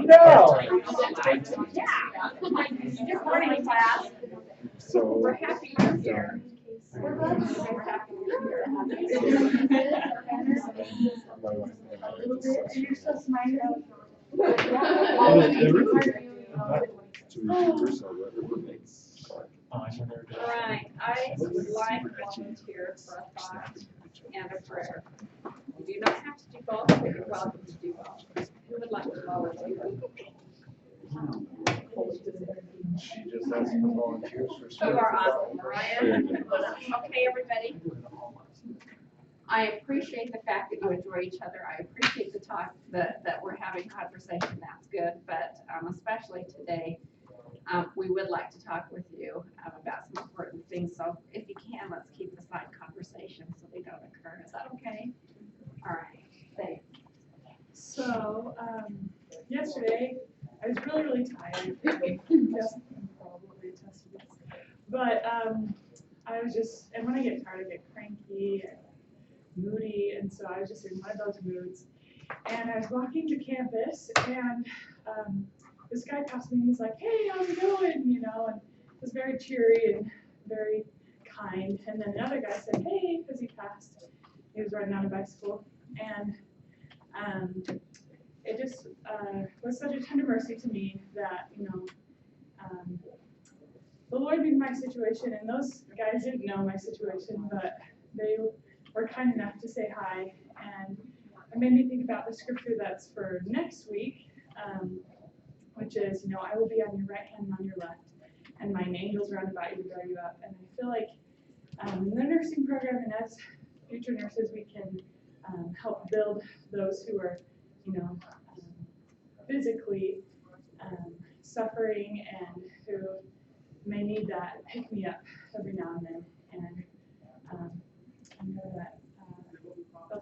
No. Good morning, class. So We're happy you're here. We're happy you're here. You're so smiley. All right, I would like to volunteer for a thought and a prayer. You do not have to do both, but you're welcome to do both. Who would like to volunteer? she just asked for volunteers for You are awesome, Mariah. Okay, everybody. I appreciate the fact that you enjoy each other. I appreciate the talk that we're having conversation. That's good, but especially today, we would like to talk with you about some important things. So if you can, let's keep the side conversations so they don't occur. Is that okay? All right. Thanks. So, yesterday, I was really tired. Just probably attest to this. But I was just, and when I get tired, I get cranky and moody, and so I was just in one of those moods. And I was walking to campus, and this guy passed me, and he's like, "Hey, how's it going?" You know, and it was very cheery and very kind. And then another guy said, "Hey," because he passed. He was riding on a bicycle, and it just was such a tender mercy to me that, you know, the Lord knew my situation, and those guys didn't know my situation, but they were kind enough to say hi, and it made me think about the scripture that's for next week, which is, you know, I will be on your right hand and on your left, and mine angels round about you to bear you up. And I feel like in the nursing program and as future nurses, we can help build those who are, you know, physically suffering and who may need that pick me up every now and then. And I know that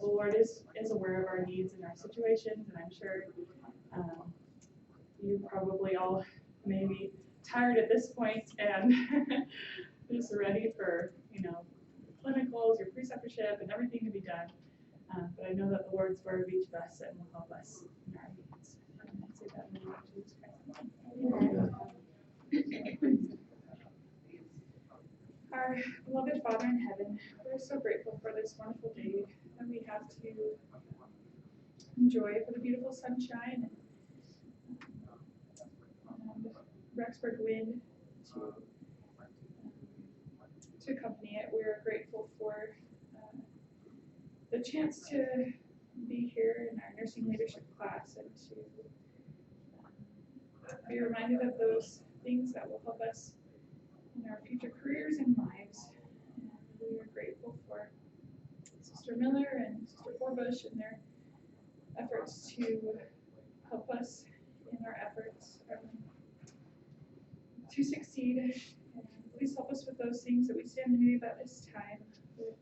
the Lord is aware of our needs and our situations, and I'm sure you probably all may be tired at this point and just ready for, you know, clinicals, your preceptorship, and everything to be done. But I know that the Lord's aware of each of us and will help us in our needs. And I say that in the name of Jesus Christ. Our beloved Father in heaven, we're so grateful for this wonderful day that we have to enjoy, for the beautiful sunshine and Rexburg wind to accompany it. We're grateful for the chance to be here in our nursing leadership class and to be reminded of those things that will help us in our future careers and lives. And we are grateful for Sister Miller and Sister Forbush and their efforts to help us in our efforts to succeed. And please help us with those things that we stand in need about this time. With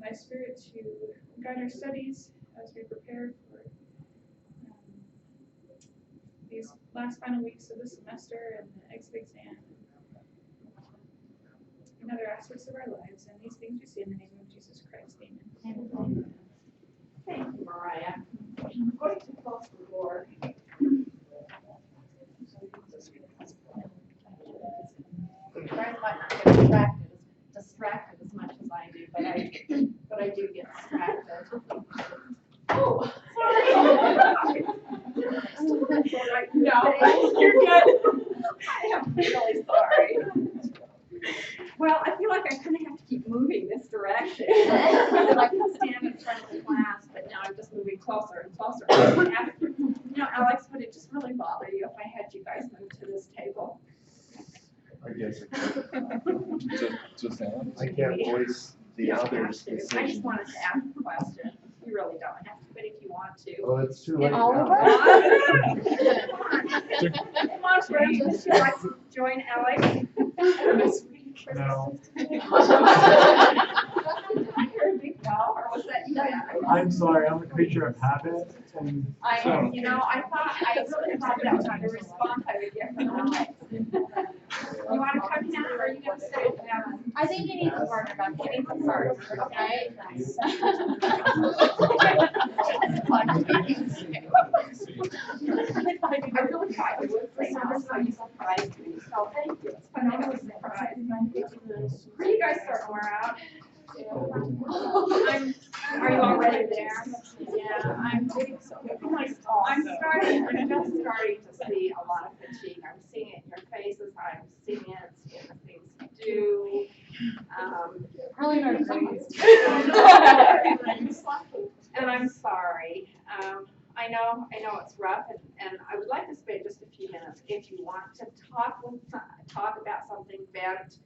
my spirit to guide our studies as we prepare for these last final weeks of the semester and the exit exam and other aspects of our lives. And these things we say in the name of Jesus Christ. Amen. Amen. Thank you, Mariah. I'm going to close the door. You guys might not get distracted as much as I do, but I do get distracted. Oh, sorry. No, you're good. I am really sorry. Well, I feel like I kind of have to keep moving this direction. I can stand in front of the class, but now I'm just moving closer and closer. You know, Alex, would it just really bother you if I had you guys move to this table? I guess it could. Just I can't voice the others' I decision. just wanted to ask a question. You really don't have to, but if you want to. Oh, it's too late All now. of us? Come on, friends, would you like to join Alex this week? No. I'm sorry, I'm a creature of habit, and I, so, you know, I really thought that was the response I would get from Alex. You wanna come now, or are you gonna stay down? I think you need to partner back. You need to start, okay? I really tried to look for some, so you surprised me, so thank you. It's been a surprise. Are you guys starting wear out? Are you already there? Yeah, I'm just starting to see a lot of fatigue. I'm seeing it in your faces, I'm seeing it in the things you do. Really not great. And I'm sorry. I know it's rough, and I would like to spend just a few minutes, if you want to talk about something bent.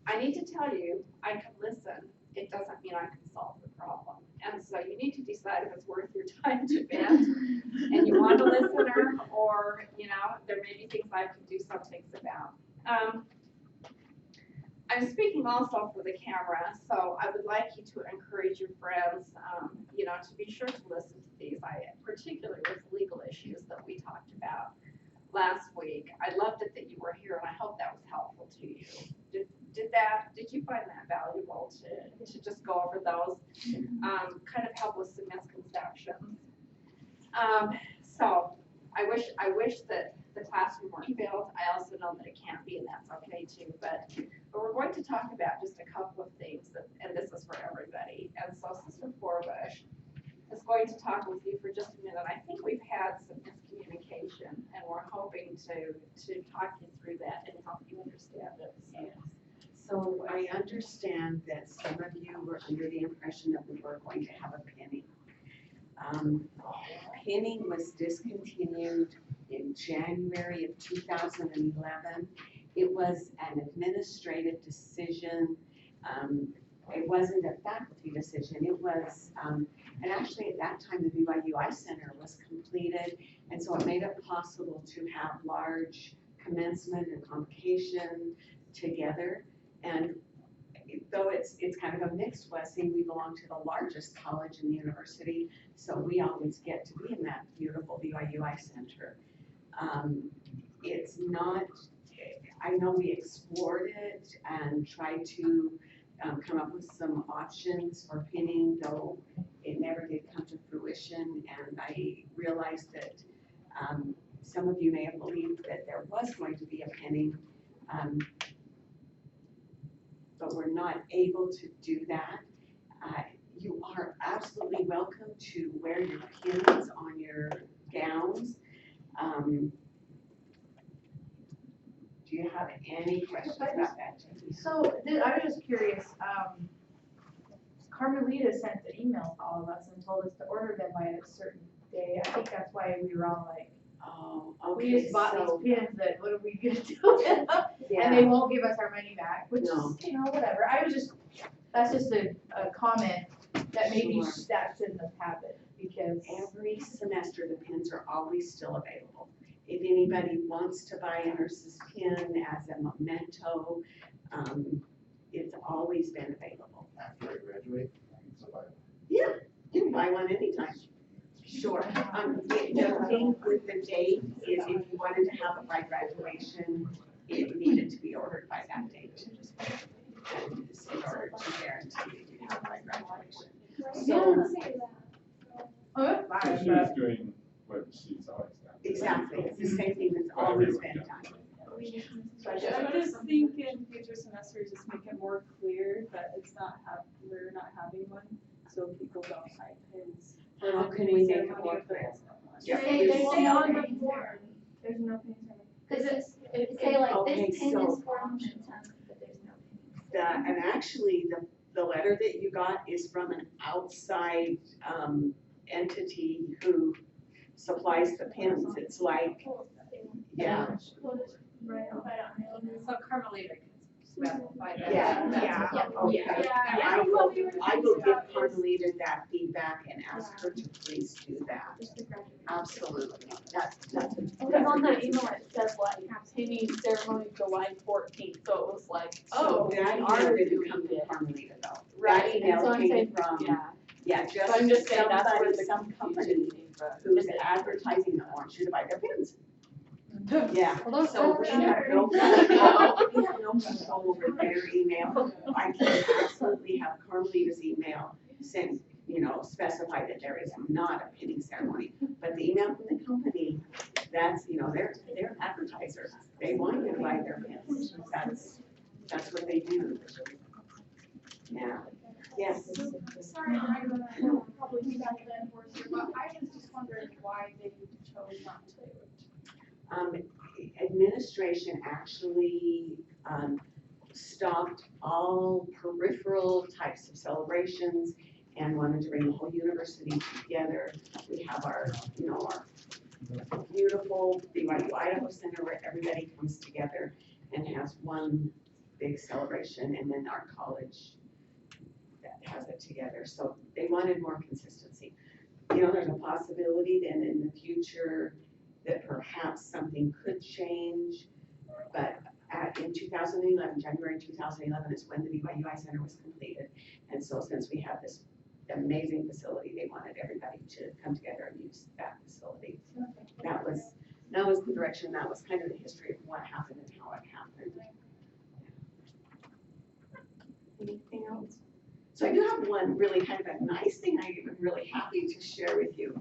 I need to tell you, I can listen. It doesn't mean I can solve the problem. And so you need to decide if it's worth your time to vent, and you want a listener, or, you know, there may be things I can do some things about. I'm speaking also for the camera, so I would like you to encourage your friends, you know, to be sure to listen to these, particularly with legal issues that we talked about last week. I loved it that you were here, and I hope that was helpful to you. Did you find that valuable to just go over those, kind of help with some misconceptions? So I wish that the classroom weren't filled. I also know that it can't be, and that's okay too, but we're going to talk about just a couple of things, and this is for everybody. And so Sister Forbush is going to talk with you for just a minute. I think we've had some miscommunication, and we're hoping to talk you through that and help you understand it. So I understand that some of you were under the impression that we were going to have a pinning. Pinning was discontinued in January of 2011. It was an administrative decision. It wasn't a faculty decision. It was, and actually at that time the BYU-I Center was completed, and so it made it possible to have large commencement and convocation together. And though it's kind of a mixed blessing, we belong to the largest college in the university, so we always get to be in that beautiful BYU-I Center. It's not, I know we explored it and tried to come up with some options for pinning, though it never did come to fruition, and I realized that some of you may have believed that there was going to be a pinning, but we're not able to do that. You are absolutely welcome to wear your pins on your gowns. Do you have any questions about that, Jackie? So, I was just curious, Carmelita sent an email to all of us and told us to order them by a certain day. I think that's why we were all like, Oh, we okay, just bought so, these pins, that what are we gonna do with them? And they won't give us our money back, which No. is, you know, whatever. That's just a comment that maybe Sure. that shouldn't have happened, because. every semester the pins are always still available. If anybody wants to buy a nurse's pin as a memento, it's always been available. after I graduate, so Yeah, you can buy one anytime. Sure. The thing with the date is if you wanted to have it by graduation, it needed to be ordered by that date. And it's in order to guarantee that you have it by graduation. So, Oh, that's fine, She's but- doing what she's always done. exactly, it's the same thing that's always been done. So I I just- just think in future semesters, just make it more clear that we're not having one, so people don't hide pins. for How the can we naming make it ceremony more if there clear? is no one. Yeah. They say on the pins form, there's no pins on it. Cause it say like Okay, this pin so- is for momentum, but there's no pin. And actually, the letter that you got is from an outside, entity who supplies the pins. It's like, yeah, Right. So Carmelita can specify that. yeah, okay. Yeah. I will give Carmelita that feedback and ask her to please do that. Absolutely, that's. Because on that email it says like pinning ceremony July 14th, so it was like, So oh, we that are email didn't doing come from it. Carmelita though. Right, That and email so I'm came saying, from, yeah, Yeah, So I'm just saying that's where the some company confusion came from. who's advertising that wants you to buy their pins. Yeah, Well, those so we are- have no control, we have no control over their email. I can absolutely have Carmelita's email send, specify that there is not a pinning ceremony. But the email from the company, that's, they're an advertiser. They want you to buy their pins. That's what they do. Yeah, yes. Sorry, I'm gonna probably be back then for sure, but I was just wondering why they chose not to. Administration actually stopped all peripheral types of celebrations and wanted to bring the whole university together. We have our beautiful BYU-Idaho Center where everybody comes together and has one big celebration, and then our college that has it together. So they wanted more consistency. There's a possibility that in the future that perhaps something could change, but in 2011, January 2011 is when the BYU-I Center was completed. And so since we have this amazing facility, they wanted everybody to come together and use that facility. That was the direction, that was kind of the history of what happened and how it happened. Anything else? So I do have one really kind of a nice thing I'm really happy to share with you.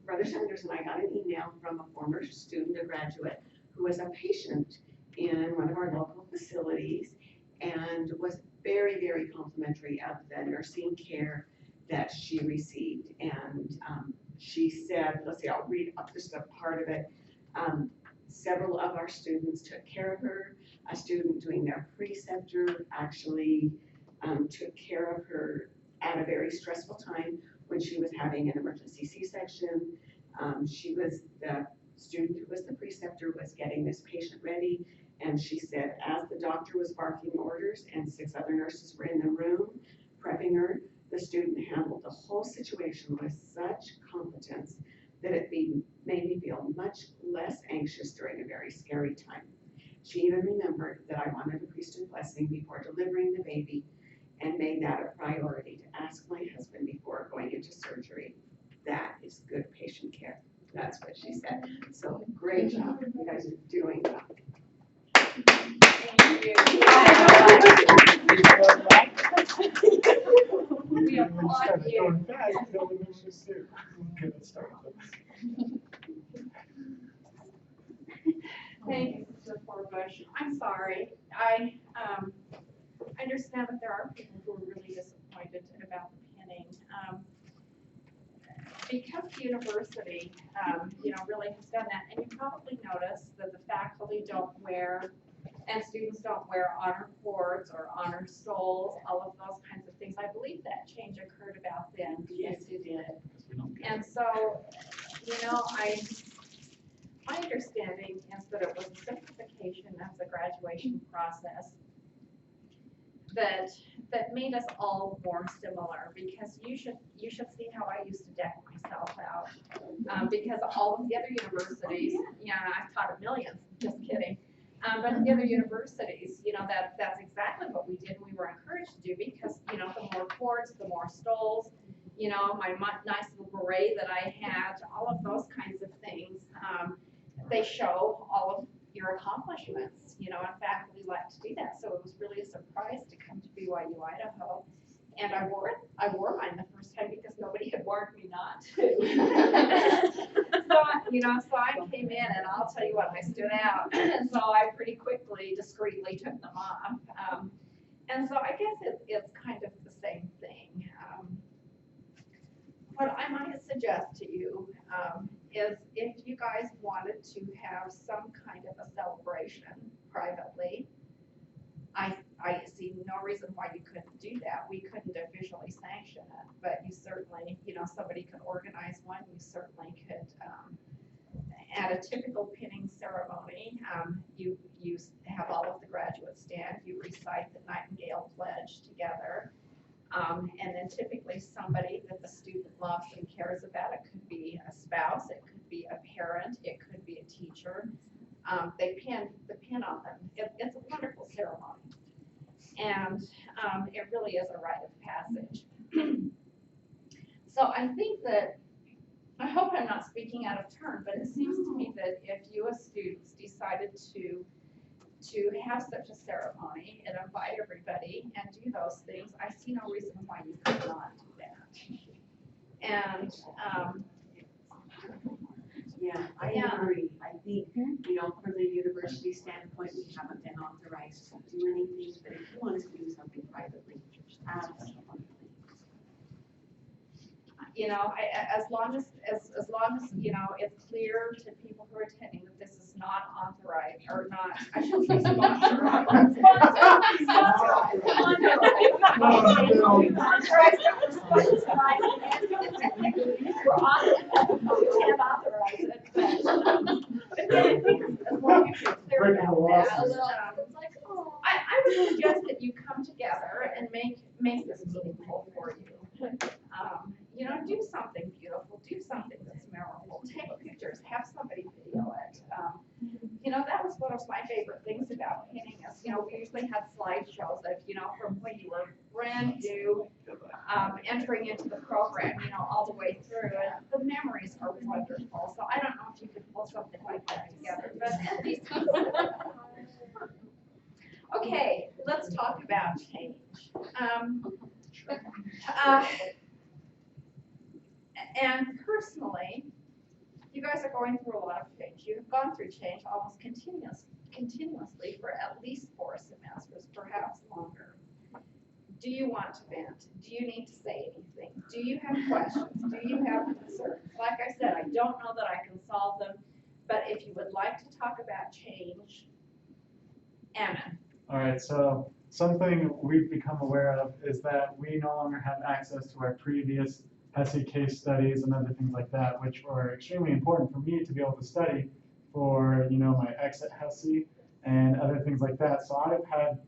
Brother Sanders and I got an email from a former student, a graduate, who was a patient in one of our local facilities and was very, very complimentary of the nursing care that she received. And she said, let's see, I'll read up just a part of it. Several of our students took care of her. A student doing their preceptor actually took care of her at a very stressful time when she was having an emergency C-section. The student who was the preceptor was getting this patient ready, and she said as the doctor was barking orders and 6 other nurses were in the room prepping her, the student handled the whole situation with such competence that it made me feel much less anxious during a very scary time. She even remembered that I wanted a priesthood blessing before delivering the baby and made that a priority to ask my husband before going into surgery. That is good patient care. That's what she said. So great job, you guys are doing that. We applaud you. Going fast, until we finish this too. Good start. Thank you, Mr. Forbush. I'm sorry. I understand that there are people who are really disappointed about the pinning. Because the university, really has done that, and you probably noticed that the faculty don't wear, and students don't wear honor cords or honor stoles, all of those kinds of things. I believe that change occurred about then. Yes, it did. And so, my understanding is that it was a simplification of the graduation process that made us all more similar, because you should see how I used to deck myself out. Because all of the other universities, I've taught at millions, just kidding. But the other universities, that's exactly what we did. We were encouraged to do because, the more cords, the more stoles, my nice little beret that I had, all of those kinds of things. They show all of your accomplishments, and faculty like to do that. So it was really a surprise to come to BYU-Idaho. And I wore mine the first time because nobody had warned me not to. So I came in, and I'll tell you what, I stood out. And so I pretty quickly, discreetly took them off. And so I guess it's kind of the same thing. What I might suggest to you is if you guys wanted to have some kind of a celebration privately, I see no reason why you couldn't do that. We couldn't officially sanction it, but you certainly, somebody could organize one. You certainly could, at a typical pinning ceremony, you have all of the graduates stand, you recite the Nightingale Pledge together. And then typically somebody that the student loves and cares about. It could be a spouse, it could be a parent, it could be a teacher. They pin the pin on them. It's a wonderful ceremony. And it really is a rite of passage. So I think that, I hope I'm not speaking out of turn, but it seems to me that if you as students decided to have such a ceremony and invite everybody and do those things, I see no reason why you could not do that. And, Yeah, I Yeah. agree. I think, from the university standpoint, we haven't been authorized to do anything, but if you want us to do something privately, absolutely. As long as, it's clear to people who are attending that this is not authorized, or not, I shouldn't say sponsored. We're authorize it, but then I think as long as you're clear Breaking the about laws. that, I would suggest that you come together and make this meaningful for you. Do something beautiful, do something that's memorable, take pictures, have somebody video it. That was one of my favorite things about painting is, we usually had slideshows of, from when you were brand new, entering into the program, all the way through, and the memories are wonderful. So I don't know if you could pull something like that together, but at least. Okay, let's talk about change. And personally, you guys are going through a lot of change. You've gone through change almost continuously for at least 4 semesters, perhaps longer. Do you want to vent? Do you need to say anything? Do you have questions? Do you have concerns? Like I said, I don't know that I can solve them, but if you would like to talk about change, Ammon. All right, so something we've become aware of is that we no longer have access to our previous HESI case studies and other things like that, which were extremely important for me to be able to study for, my exit HESI and other things like that. So I've had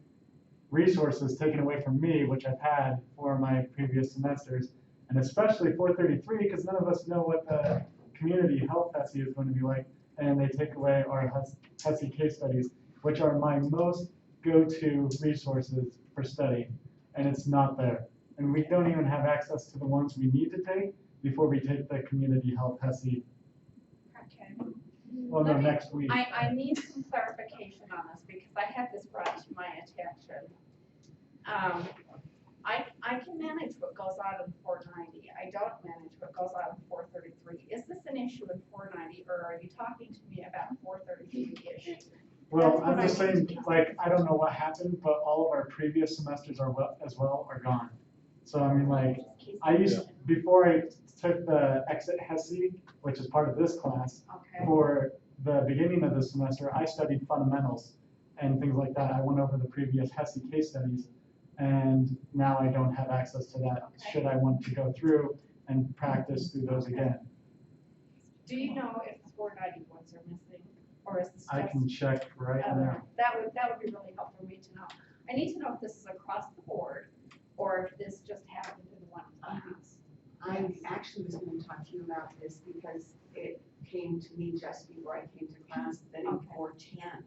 resources taken away from me, which I've had for my previous semesters, and especially 433, because none of us know what the community health HESI is going to be like, and they take away our HESI case studies, which are my most go-to resources for study, and it's not there. And we don't even have access to the ones we need to take before we take the community health HESI. Okay. Well, no, next week. I need some clarification on this because I had this brought to my attention. I can manage what goes on in 490. I don't manage what goes on in 433. Is this an issue in 490, or are you talking to me about 433 issues? Well, I'm just saying, I don't know what happened, but all of our previous semesters are are gone. So I mean, before I took the exit HESI, which is part of this class, Okay. for the beginning of the semester, I studied fundamentals and things like that. I went over the previous HESI case studies, and now I don't have access to that. Okay. Should I want to go through and practice through those again? Do you know if the 490 ones are missing, or is this just? I can check right now. That would be really helpful for me to know. I need to know if this is across the board, or if this just happened in one class. I actually was going to talk to you about this because it came to me just before I came to class that in 410,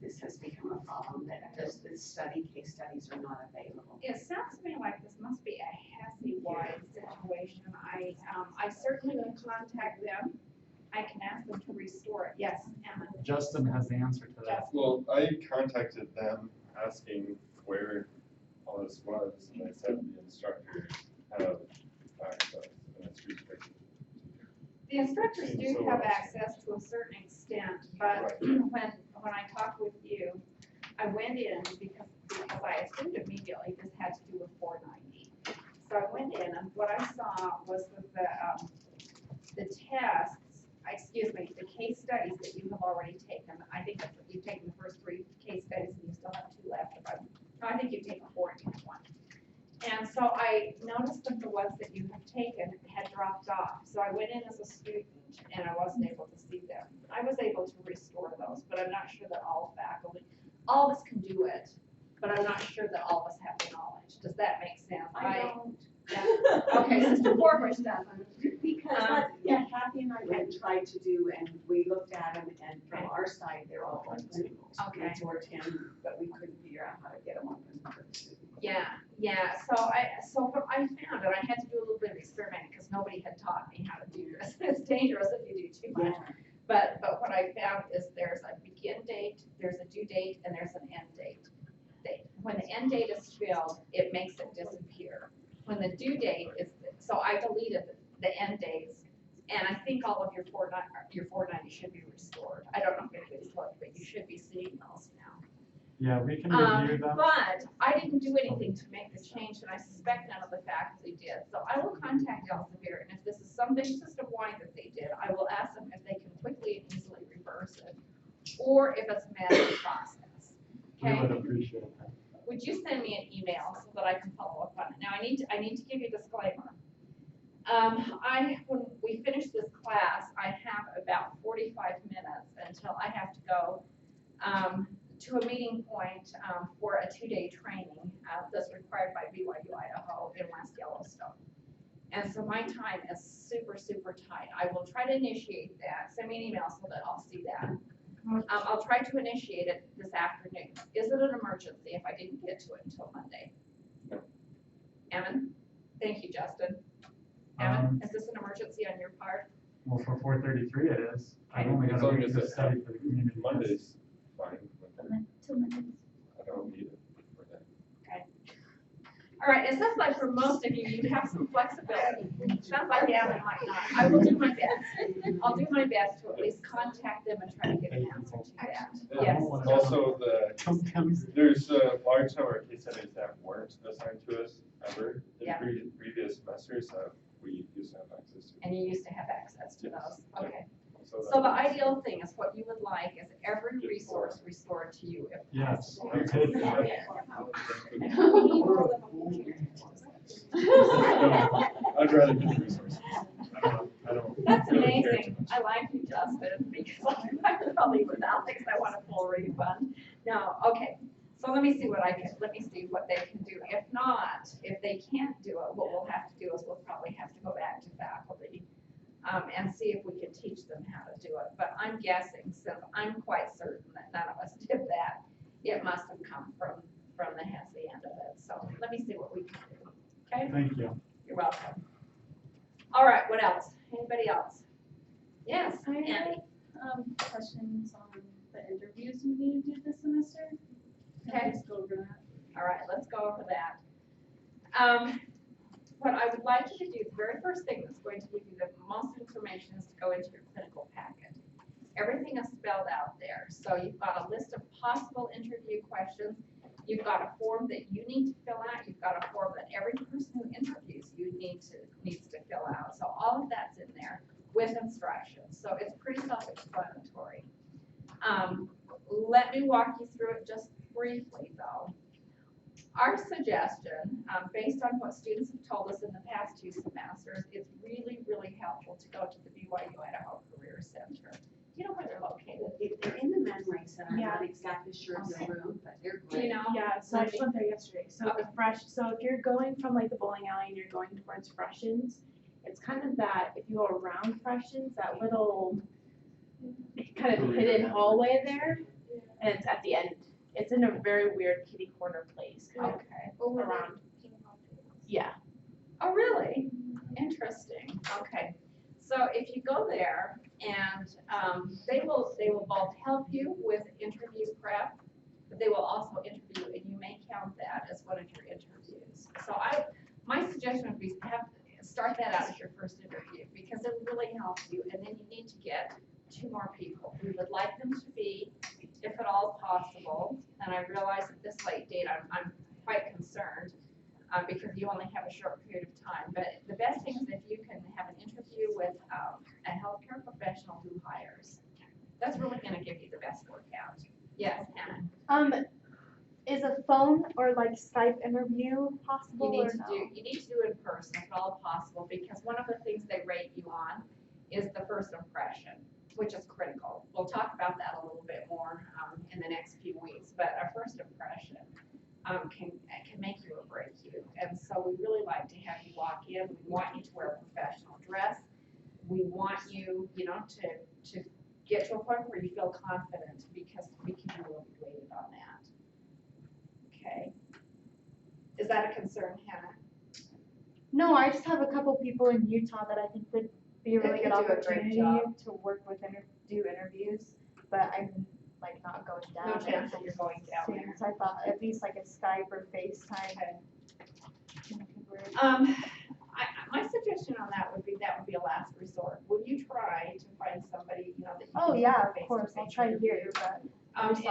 this has become a problem, that just the case studies are not available. It sounds to me like this must be a HESI-wide situation. I certainly can contact them. I can ask them to restore it. Yes, Emma. Justin has the answer to that. Well, I contacted them asking where all this was, and they said the instructors have access, and it's restricted. The instructors do have access to a certain extent, but when I talked with you, I went in because I assumed immediately this had to do with 490. So I went in, and what I saw was that the case studies that you have already taken. I think that you've taken the first 3 case studies, and you still have 2 left. I think you've taken 4 and 1. And so I noticed that the ones that you have taken had dropped off. So I went in as a student and I wasn't able to see them. I was able to restore those, but I'm not sure that all faculty, all of us can do it, but I'm not sure that all of us have the knowledge. Does that make sense? I don't. Yeah. Okay, Sister Forbush doesn't. Because Kathy and I had tried to do, and we looked at them, and from our side, they're all open. Okay. 410, but we couldn't figure out how to get them open. Yeah. So what I found, and I had to do a little bit of experimenting because nobody had taught me how to do this. It's dangerous if you do too much. But what I found is there's a begin date, there's a due date, and there's an end date. When the end date is filled, it makes it disappear. When the due date is, so I deleted the end dates, and I think all of your 490 should be restored. I don't know if anybody's looked, but you should be seeing those now. Yeah, we can review them. But I didn't do anything to make the change, and I suspect none of the faculty did. So I will contact Elsevier, and if this is something system-wide that they did, I will ask them if they can quickly and easily reverse it, or if it's a manual process. We Okay? would appreciate that. Would you send me an email so that I can follow up on it? Now, I need to give you a disclaimer. When we finish this class, I have about 45 minutes until I have to go to a meeting point for a 2-day training that's required by BYU-Idaho in West Yellowstone. And so my time is super, super tight. I will try to initiate that. Send me an email so that I'll see that. I'll try to initiate it this afternoon. Is it an emergency if I didn't get to it until Monday? No. Evan? Thank you, Justin. Evan, is this an emergency on your part? Well, for 433 it is. I've only got As a long week as to it's study for the community. Monday's fine. Till Mondays. I don't need it for that. All right, it sounds like for most of you, you have some flexibility. Sounds like Evan might not. I will do my best. I'll do my best to at least contact them and try to get an answer to that. Yes. Also, Sometimes there's a large number of case studies that weren't assigned to us ever in Yeah. previous semesters that we used to have access to. And you used to have access to those. Okay. So So the ideal thing is what you would like is every resource restored to you if yes, possible. I paid for that. I'd rather get the resources. I don't. That's really care amazing. too much. I like you, Justin, because I probably without things I want a full refund. No, okay. So let me see what they can do. If not, if they can't do it, what we'll have to do is we'll probably have to go back to faculty and see if we can teach them how to do it. But I'm guessing, since I'm quite certain that none of us did that, it must have come from the HESI end of it. So let me see what we can do. Okay? Thank you. You're welcome. All right, what else? Anybody else? Yes, I Andy. have questions on the interviews we need to do this semester. Can Okay. we just go over that? All right, let's go over that. What I would like you to do, the very first thing that's going to give you the most information is to go into your clinical packet. Everything is spelled out there. So you've got a list of possible interview questions. You've got a form that you need to fill out. You've got a form that every person who interviews you needs to fill out. So all of that's in there with instructions. So it's pretty self-explanatory. Let me walk you through it just briefly though. Our suggestion, based on what students have told us in the past 2 semesters, it's really, really helpful to go to the BYU-Idaho Career Center. Do you know where they're located? They're in the memory center, I'm Yeah. not exactly sure of the Okay. room, but they're Do you great. know? Yeah, so I just went there yesterday. So Okay. so if you're going from like the bowling alley and you're going towards Freshens, it's kind of that, if you go around Freshens, that little kind of hidden hallway there, and it's at the end. It's in a very weird kitty corner place, kind of Okay. around. Yeah. Oh, really? Interesting. Okay. So if you go there and they will both help you with interview prep, but they will also interview, and you may count that as one of your interviews. So my suggestion would be start that out as your first interview because it really helps you, and then you need to get 2 more people. We would like them to be, if at all possible, and I realize at this late date I'm quite concerned because you only have a short period of time. But the best thing is if you can have an interview with a healthcare professional who hires. That's really going to give you the best workout. Yes, Hannah. Is a phone or like Skype interview possible You or need to do it in person if at all possible, because one of the things they rate you on is the first impression, which is critical. We'll talk about that a little bit more in the next few weeks, but a first impression can make you or break you. And so we really like to have you walk in. We want you to wear a professional dress. We want you, to get to a point where you feel confident, because we can be really weighted on that. Okay. Is that a concern, Hannah? No, I just have a couple people in Utah that I think would be a They really good could do a great opportunity job. to work with do interviews, but I'm like not going down. No chance that you're going down soon, there. So I thought at least like a Skype or FaceTime. My suggestion on that would be a last resort. Will you try to find somebody, you know, that you Oh, can yeah, do a of course, I'll face-to-face try interview? here, but. If you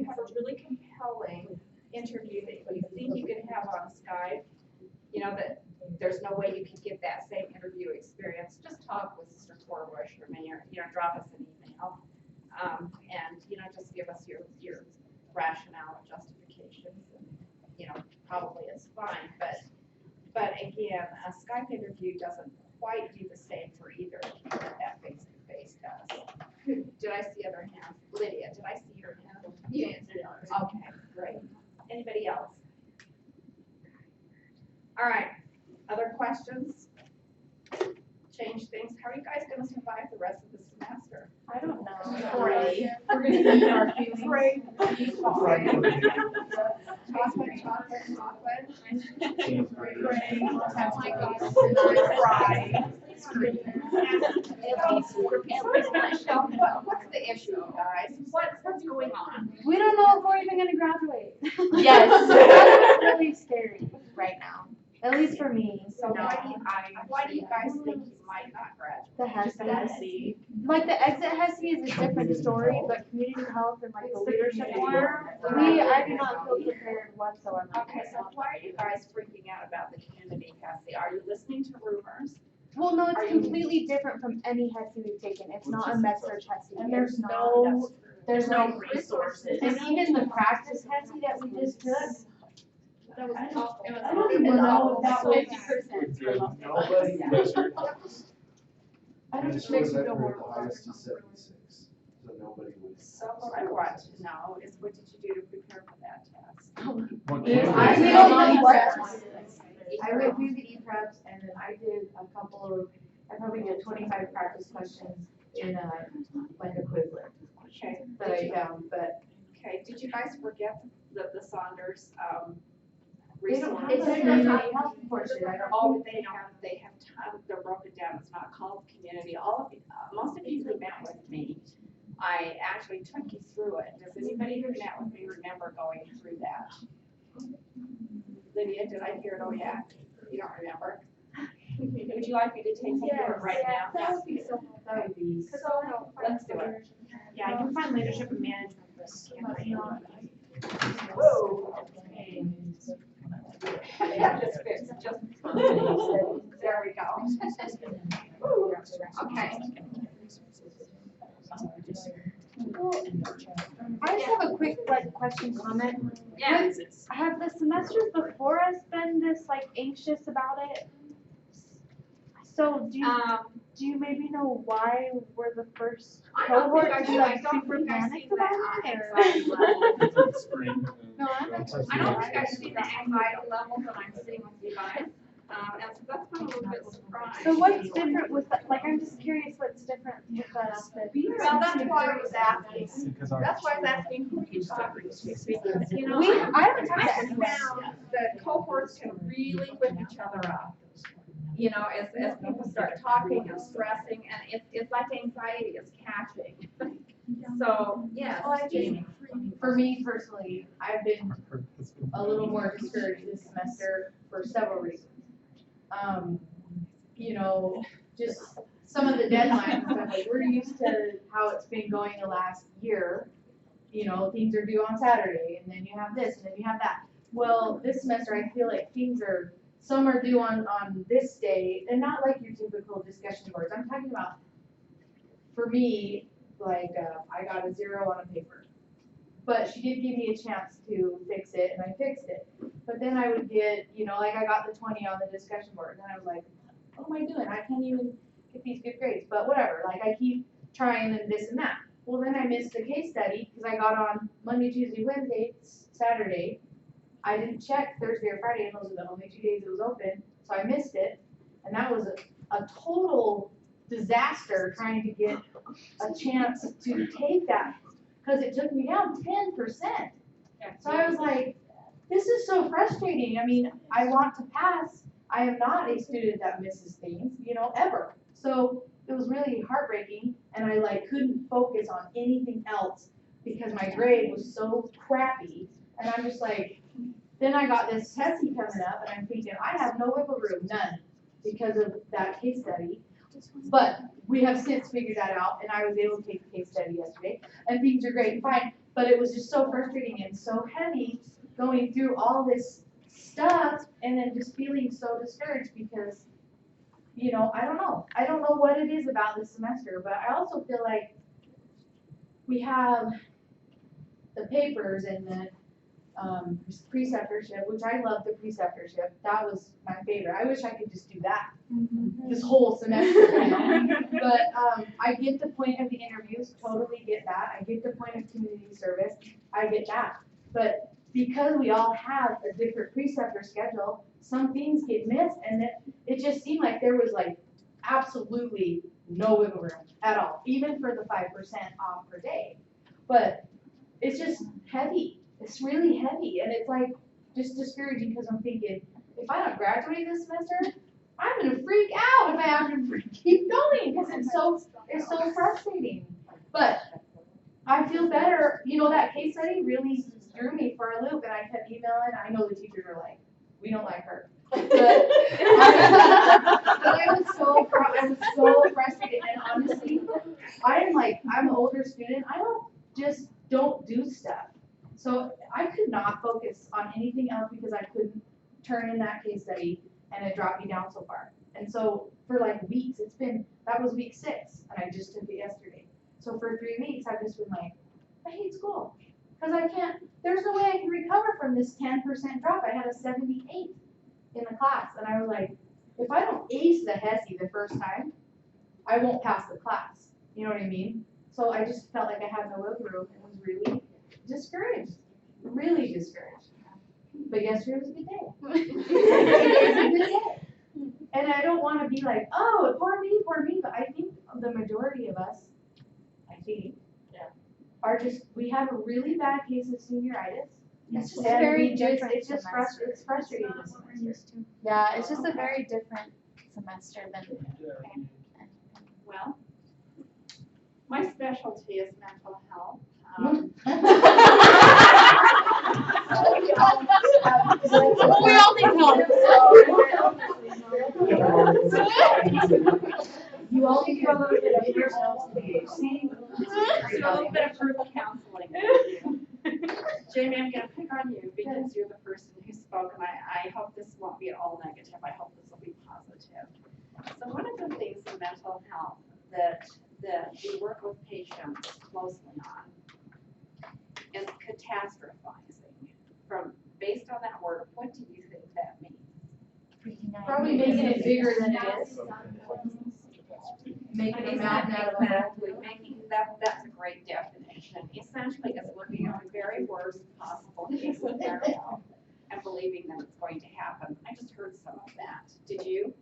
have a really compelling interview that you think you can have on Skype, you know, that there's no way you can get that same interview experience, just talk with Mr. Forbush or me, or, you know, drop us an email. And, you know, just give us your rationale and justifications, and, you know, probably it's fine, but again, a Skype interview doesn't quite do the same for either that face-to-face does. Did I see other hands? Lydia, did I see your hand? You answered it. Okay, great. Anybody else? All right, other questions? Change things? How are you guys gonna survive the rest of the semester? I don't know. Pray. We're gonna eat our feelings. Pray. Right. Chocolate. Oh my gosh. Cry. What's the issue, guys? What's going on? We don't know if we're even gonna graduate. Yes. That's really scary right now, at least for me. So why do you guys think you might not graduate? The HESI. Like the exit HESI is a different story, but community health and like the leadership one, I do not feel prepared whatsoever. Okay, so why are you guys freaking out about the community HESI? Are you listening to rumors? Well, no, Are it's you- completely different from any HESI we've taken. It's not a med-surg HESI. And there's It's not- no, There's no resources. And even the practice HESI that we just took, That was awful. I don't even know if that was. 50%. Nobody measured. I don't This know. was at the highest to 76, so nobody was. So what I want to know is what did you do to prepare for that test? What Yes, can I we- did don't all know the what- preps. I went through the e-preps and then I did a couple of, I probably did 25 practice questions in a, like a Quizlet Okay, that I found, but okay, did you guys forget the Saunders, they don't resource? have a community health portion, I don't. Oh, they have tons, they're broken down, it's not called community, all of you, most of you who met with me, I actually took you through it, does anybody who met with me remember going through that? Lydia, did I hear it? Oh, yeah, you don't remember? Would you like me to take you through it right now? That would be so, that would be. So, let's do it. Yeah, you can find leadership and management for this. Whoa. Yeah, just fix, there we go. Okay. Well, I just have a quick like question comment. Yeah. Have the semesters before us been this like anxious about it? So do you maybe know why we're the first I don't think cohort I to do, be I like don't super think I've panicked seen that about it? Or? anxiety level. It's spring and No, I'm they'll not- test I you don't out. think I've seen the anxiety level when I'm sitting with you guys. And so that's been a little bit surprised. So what's different with that? Like I'm just curious what's different with us. Well, that's why I was asking, Because our- that's why I was asking who are you talking to? Because, you know, I haven't talked I to have anyone. found that cohorts can really whip each other up. You know, as people start talking and stressing, and it's like anxiety is catching. So, yeah. Well, I think for me personally, I've been a little more discouraged this semester for several reasons. You know, just some of the deadlines and stuff, like we're used to how it's been going the last year. You know, things are due on Saturday, and then you have this, and then you have that. Well, this semester, I feel like some are due on this day, and not like your typical discussion boards. I'm talking about, for me, like, I got a 0 on a paper. But she did give me a chance to fix it, and I fixed it. But then I would get, you know, like I got the 20 on the discussion board, and I was like, what am I doing? I can't even get these good grades, but whatever, like I keep trying and this and that. Well, then I missed the case study, because I got on Monday, Tuesday, Wednesday, Saturday. I didn't check Thursday or Friday, and those are the only 2 days it was open, so I missed it. And that was a total disaster trying to get a chance to take that, because it took me down 10%. So I was like, this is so frustrating. I mean, I want to pass. I am not a student that misses things, you know, ever. So it was really heartbreaking, and I like couldn't focus on anything else because my grade was so crappy. And I'm just like, then I got this testing coming up, and I'm thinking, I have no wiggle room, none, because of that case study. But we have since figured that out, and I was able to take the case study yesterday, and things are great and fine. But it was just so frustrating and so heavy going through all this stuff, and then just feeling so discouraged because, you know, I don't know what it is about this semester, but I also feel like we have the papers and the preceptorship, which I love the preceptorship. That was my favorite. I wish I could just do that this whole semester, you know? But I get the point of the interviews, totally get that. I get the point of community service, I get that. But because we all have a different preceptor schedule, some things get missed, and it just seemed like there was like absolutely no wiggle room at all, even for the 5% off per day. But it's just heavy. It's really heavy, and it's like just discouraging because I'm thinking, if I don't graduate this semester, I'm gonna freak out if I have to keep going because it's so frustrating. But I feel better. You know, that case study really threw me for a loop, and I kept emailing. I know the teachers are like, we don't like her. But I was so frustrated, and honestly, I'm an older student. I don't do stuff. So I could not focus on anything else because I couldn't turn in that case study, and it dropped me down so far. And so for like weeks, that was week 6, and I just took it yesterday. So for 3 weeks, I've just been like, I hate school. Because there's no way I can recover from this 10% drop. I had a 78 in the class, and I was like, if I don't ace the HESI the first time, I won't pass the class. You know what I mean? So I just felt like I had no wiggle room and was really discouraged, really discouraged. But yesterday was a good day. It was a good day. And I don't want to be like, oh, poor me, but I think the majority of us, are just, we have a really bad case of senioritis. It's just And very we just, different it's just semester. it's frustrating this semester. Yeah, it's just a very different semester than. Well, my specialty is mental health. We all need help. You all need to do a little bit of personal THC. A little bit of group counseling. Jamie, I'm gonna pick on you because you're the person who spoke, and I hope this won't be all negative. I hope this will be positive. So one of the things in mental health that we work with patients closely on is catastrophizing. Based on that word, what do you think that means? Probably making it bigger than it is. Making a mountain out of a Exactly, that's a great definition. Essentially, it's looking at the very worst possible case scenario and believing that it's going to happen. I just heard some of that. Did you?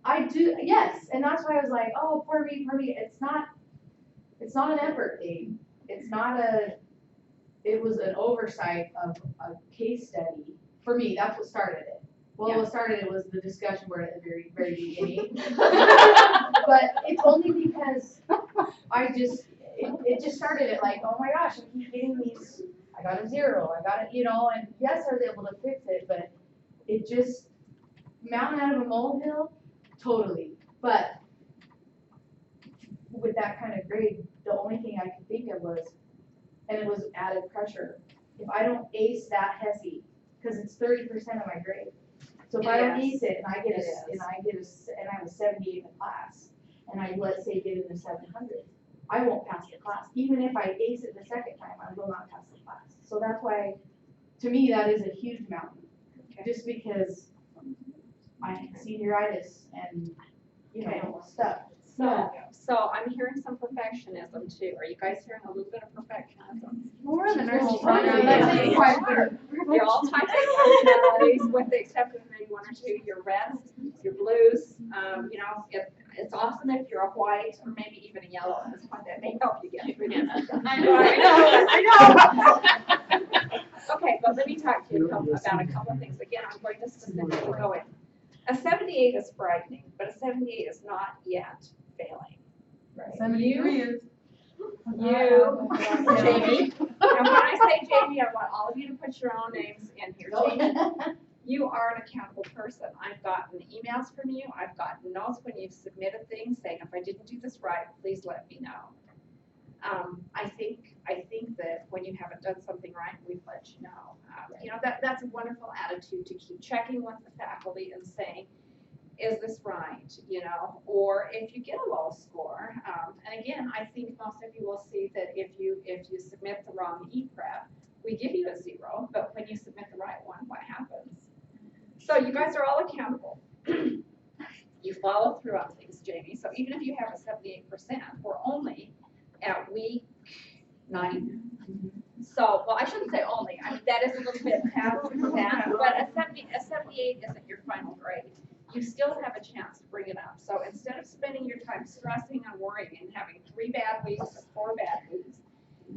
I do, yes, and that's why I was like, oh, poor me. It's not an effort thing. It was an oversight of a case study. For me, that's what started it. Well, Yeah. what started it was the discussion board at the very, very beginning. But it's only because it just started it like, oh my gosh, I keep getting these, I got a 0, and yes, I was able to fix it, but it just, mountain out of a molehill, totally. But with that kind of grade, the only thing I could think of was, and it was added pressure. If I don't ace that HESI, because it's 30% of my grade. So if I don't Yes. ace it and I get It is. and I have a 78 in the class, and I let's say get in the 700, I won't pass the class. Even if I ace it the second time, I will not pass the class. So that's why, to me, that is a huge mountain. Just because I have senioritis and, stuff. So I'm hearing some perfectionism too. Are you guys hearing a little bit of perfectionism? More than Well, nursing. You're all types of personalities, with the exception of maybe 1 or 2. Your reds, your blues. It's awesome if you're a white or maybe even a yellow at this point. That may help you get through this. I know. Okay, but let me talk to you about a couple of things. Again, I'm going to specifically go in. A 78 is frightening, but a 78 is not yet failing. 73 is. You, Jamie, and when I say Jamie, I want all of you to put your own names in here. Jamie, you are an accountable person. I've gotten emails from you. I've gotten notes when you've submitted things saying, if I didn't do this right, please let me know. I think that when you haven't done something right, we've let you know. You know, that's a wonderful attitude to keep checking with the faculty and saying, is this right, you know, or if you get a low score, and again, I think most of you will see that if you submit the wrong e-prep, we give you a 0, but when you submit the right one, what happens? So you guys are all accountable. You follow through on things, Jamie, so even if you have a 78%, we're only at week 9. So, well, I shouldn't say only, I mean, that is a little bit past that, but a 78 isn't your final grade. You still have a chance to bring it up. So instead of spending your time stressing and worrying and having 3 bad weeks or 4 bad weeks,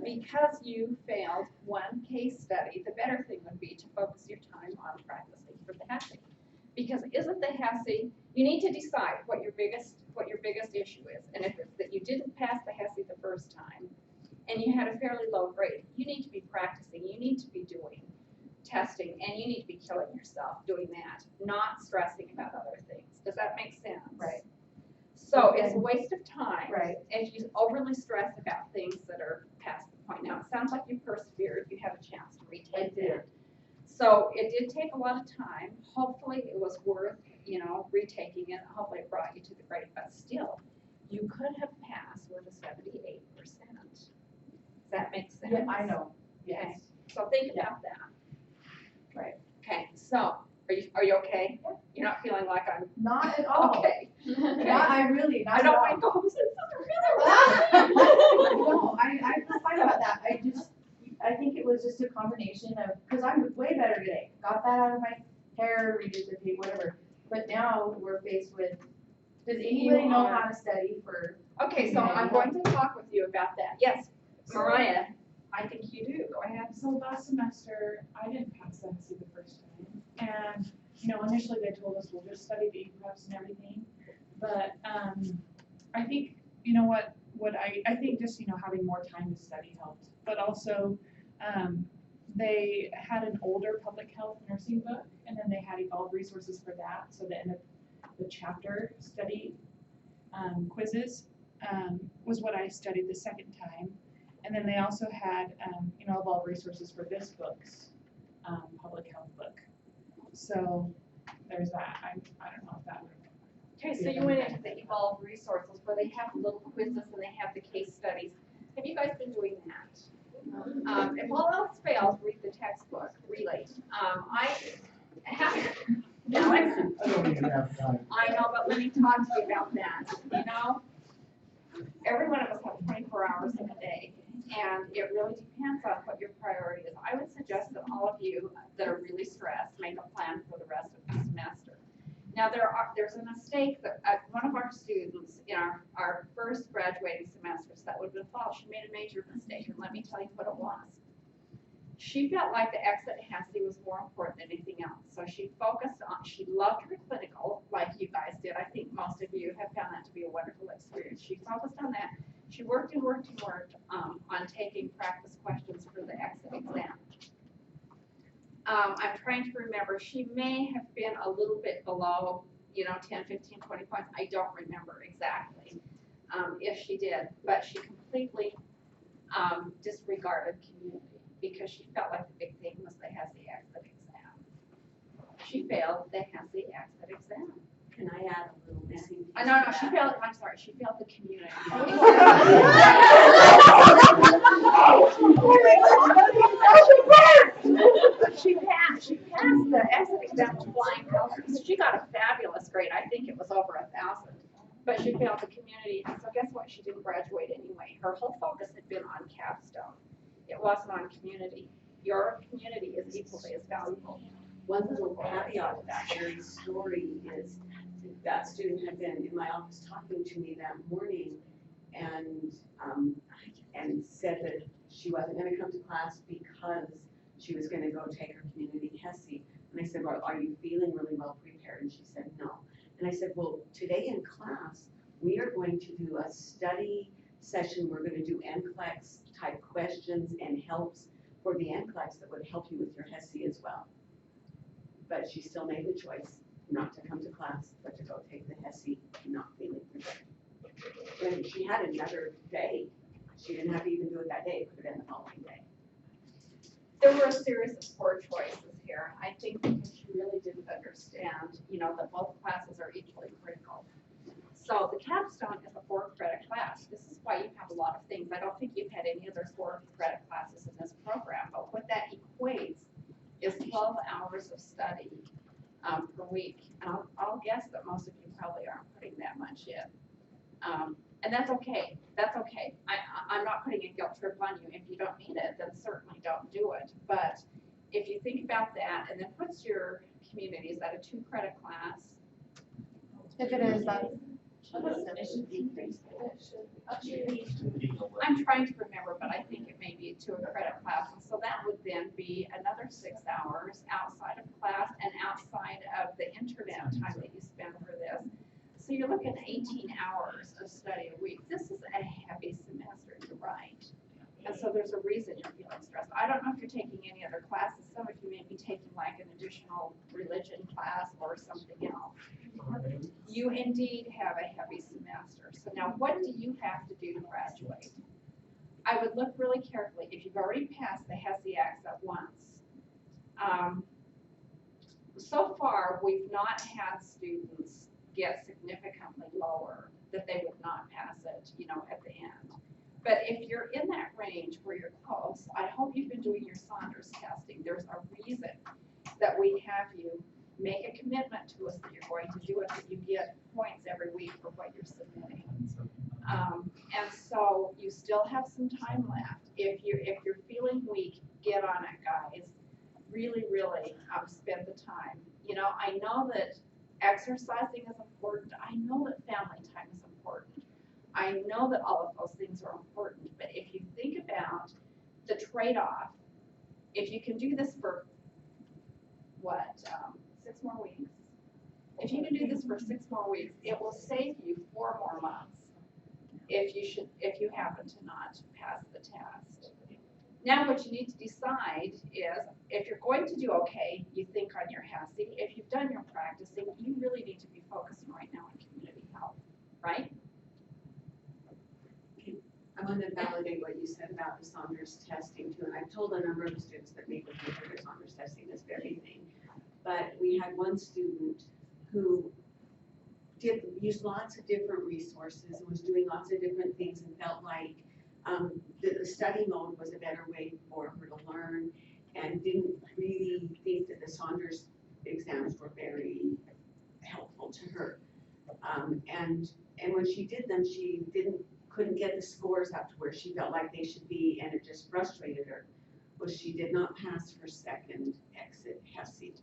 because you failed one case study, the better thing would be to focus your time on practicing for the HESI. Because isn't the HESI, you need to decide what your biggest issue is. And if it's that you didn't pass the HESI the first time and you had a fairly low grade, you need to be practicing, you need to be doing testing, and you need to be killing yourself doing that, not stressing about other things. Does that make sense? Right. So it's a waste of time. Right. If you overly stress about things that are past the point. Now, it sounds like you persevered. You have a chance to retake it. So it did take a lot of time. Hopefully it was worth, you know, retaking it. Hopefully it brought you to the grade, but still, you could have passed with a 78%. Does that make sense? Yeah, I know, yes. Okay. So think about that. Right. Okay, so are you okay? You're not feeling like I'm Not at all. okay. Not, I really, not I at don't all. want to go home and No, I feel fine about that. I think it was just a combination of, because I'm way better today. Got that out of my hair, redid the tape, whatever. But now we're faced with, does anybody know how to study for? Okay, so I'm going to talk with you about that. Yes, Mariah, I think you do. Go ahead. So last semester, I didn't pass the HESI the first time. And, you know, initially they told us we'll just study the e-preps and everything. But I think, you know what I think just, you know, having more time to study helped. But also, they had an older public health nursing book, and then they had evolved resources for that. So the end of the chapter study quizzes was what I studied the second time. And then they also had, you know, evolved resources for this book's public health book. So there's that. I don't know if that would. Okay, so you went into the evolved resources where they have little quizzes and they have the case studies. Have you guys been doing that? If all else fails, read the textbook, really. I have, Alex, I don't even have time. I know, but let me talk to you about that. You know, every one of us have 24 hours in a day, and it really depends on what your priority is. I would suggest that all of you that are really stressed make a plan for the rest of the semester. Now, there's a mistake that one of our students in our first graduating semester, so that would have been fall, she made a major mistake, and let me tell you what it was. She felt like the exit HESI was more important than anything else. So she focused on, she loved her clinical, like you guys did. I think most of you have found that to be a wonderful experience. She focused on that. She worked and worked and worked on taking practice questions for the exit exam. I'm trying to remember, she may have been a little bit below, you know, 10, 15, 20 points. I don't remember exactly if she did, but she completely disregarded community because she felt like the big thing was the HESI exit exam. She failed the HESI exit exam. Can I add a little missing piece? No, to she that? failed, I'm sorry, she failed the community. She passed the exit exam with flying colors. She got a fabulous grade. I think it was over 1,000. But she failed the community. So guess what? She didn't graduate anyway. Her whole focus had been on capstone. It wasn't on community. Your community is equally as valuable. One little caveat to that very story is that student had been in my office talking to me that morning and said that she wasn't going to come to class because she was going to go take her community HESI. And I said, well, are you feeling really well prepared? And she said, no. And I said, well, today in class, we are going to do a study session. We're gonna do NCLEX type questions and helps for the NCLEX that would help you with your HESI as well. But she still made the choice not to come to class, but to go take the HESI, not feeling good. And she had another day. She didn't have to even do it that day, it could have been the following day. There were a series of poor choices here. I think because she really didn't understand, that both classes are equally critical. So the capstone is a 4-credit class. This is why you have a lot of things. I don't think you've had any other 4-credit classes in this program, but what that equates is 12 hours of study per week. And I'll guess that most of you probably aren't putting that much in. And that's okay. That's okay. I'm not putting a guilt trip on you. If you don't need it, then certainly don't do it. But if you think about that, and then what's your community? Is that a 2-credit class? If it is, then. I'm trying to remember, but I think it may be a 2-credit class. And so that would then be another 6 hours outside of class and outside of the internet time that you spend for this. So you're looking at 18 hours of study a week. This is a heavy semester to write. And so there's a reason you're feeling stressed. I don't know if you're taking any other classes. Some of you may be taking like an additional religion class or something else. You indeed have a heavy semester. So now what do you have to do to graduate? I would look really carefully. If you've already passed the HESI at once, so far we've not had students get significantly lower that they would not pass it, at the end. But if you're in that range where you're close, I hope you've been doing your Saunders testing. There's a reason that we have you make a commitment to us that you're going to do it, that you get points every week for what you're submitting. And so you still have some time left. If you're feeling weak, get on it, guys. Really, really spend the time. I know that exercising is important. I know that family time is important. I know that all of those things are important. But if you think about the trade-off, if you can do this for 6 more weeks? If you can do this for 6 more weeks, it will save you 4 more months if you happen to not pass the test. Now what you need to decide is, if you're going to do okay, you think on your HESI. If you've done your practicing, you really need to be focusing right now on community health, right? I want to validate what you said about the Saunders testing too, and I've told a number of the students that meet with me for their Saunders testing this very thing. But we had one student who used lots of different resources and was doing lots of different things and felt like the study mode was a better way for her to learn, and didn't really think that the Saunders exams were very helpful to her. And when she did them, she couldn't get the scores up to where she felt like they should be, and it just frustrated her. Well, she did not pass her second exit HESI.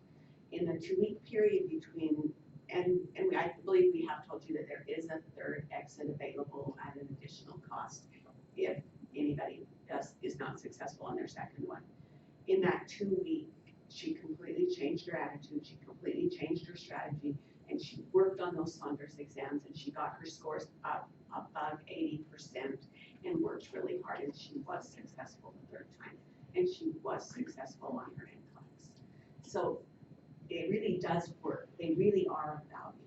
In the 2-week period between, and I believe we have told you that there is a 3rd exit available at an additional cost if anybody is not successful on their second one. In that 2-week, she completely changed her attitude, she completely changed her strategy, and she worked on those Saunders exams, and she got her scores up above 80% and worked really hard, and she was successful the 3rd time, and she was successful on her NCLEX. So it really does work. They really are of value.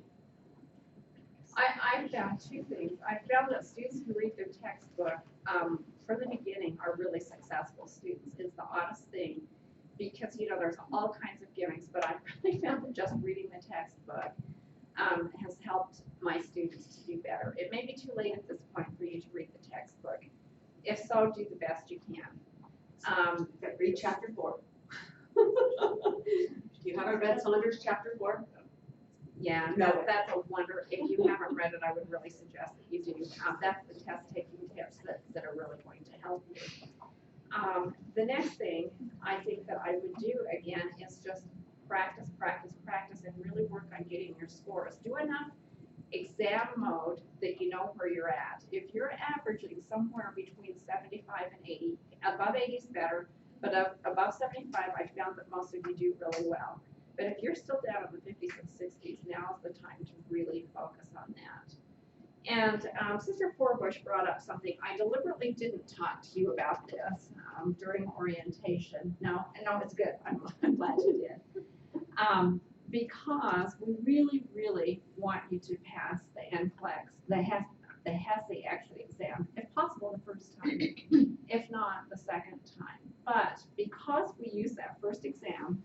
I found 2 things. I found that students who read their textbook from the beginning are really successful students. It's the oddest thing, because there's all kinds of gimmicks, but I really found that just reading the textbook has helped my students to do better. It may be too late at this point for you to read the textbook. If so, do the best you can. Read chapter 4. You haven't read Saunders chapter 4? Yeah, no, that's a wonder. If you haven't read it, I would really suggest that you do. That's the test-taking tips that are really going to help you. The next thing I think that I would do, again, is just practice, practice, practice, and really work on getting your scores. Do enough exam mode that you know where you're at. If you're averaging somewhere between 75 and 80, above 80 is better, but above 75, I found that most of you do really well. But if you're still down in the 50s and 60s, now now's the time to really focus on that. And Sister Forbush brought up something. I deliberately didn't talk to you about this during orientation. No, it's good. I'm glad you did. Because we really, really want you to pass the NCLEX, the HESI exit exam, if possible the first time, if not the second time. But because we use that first exam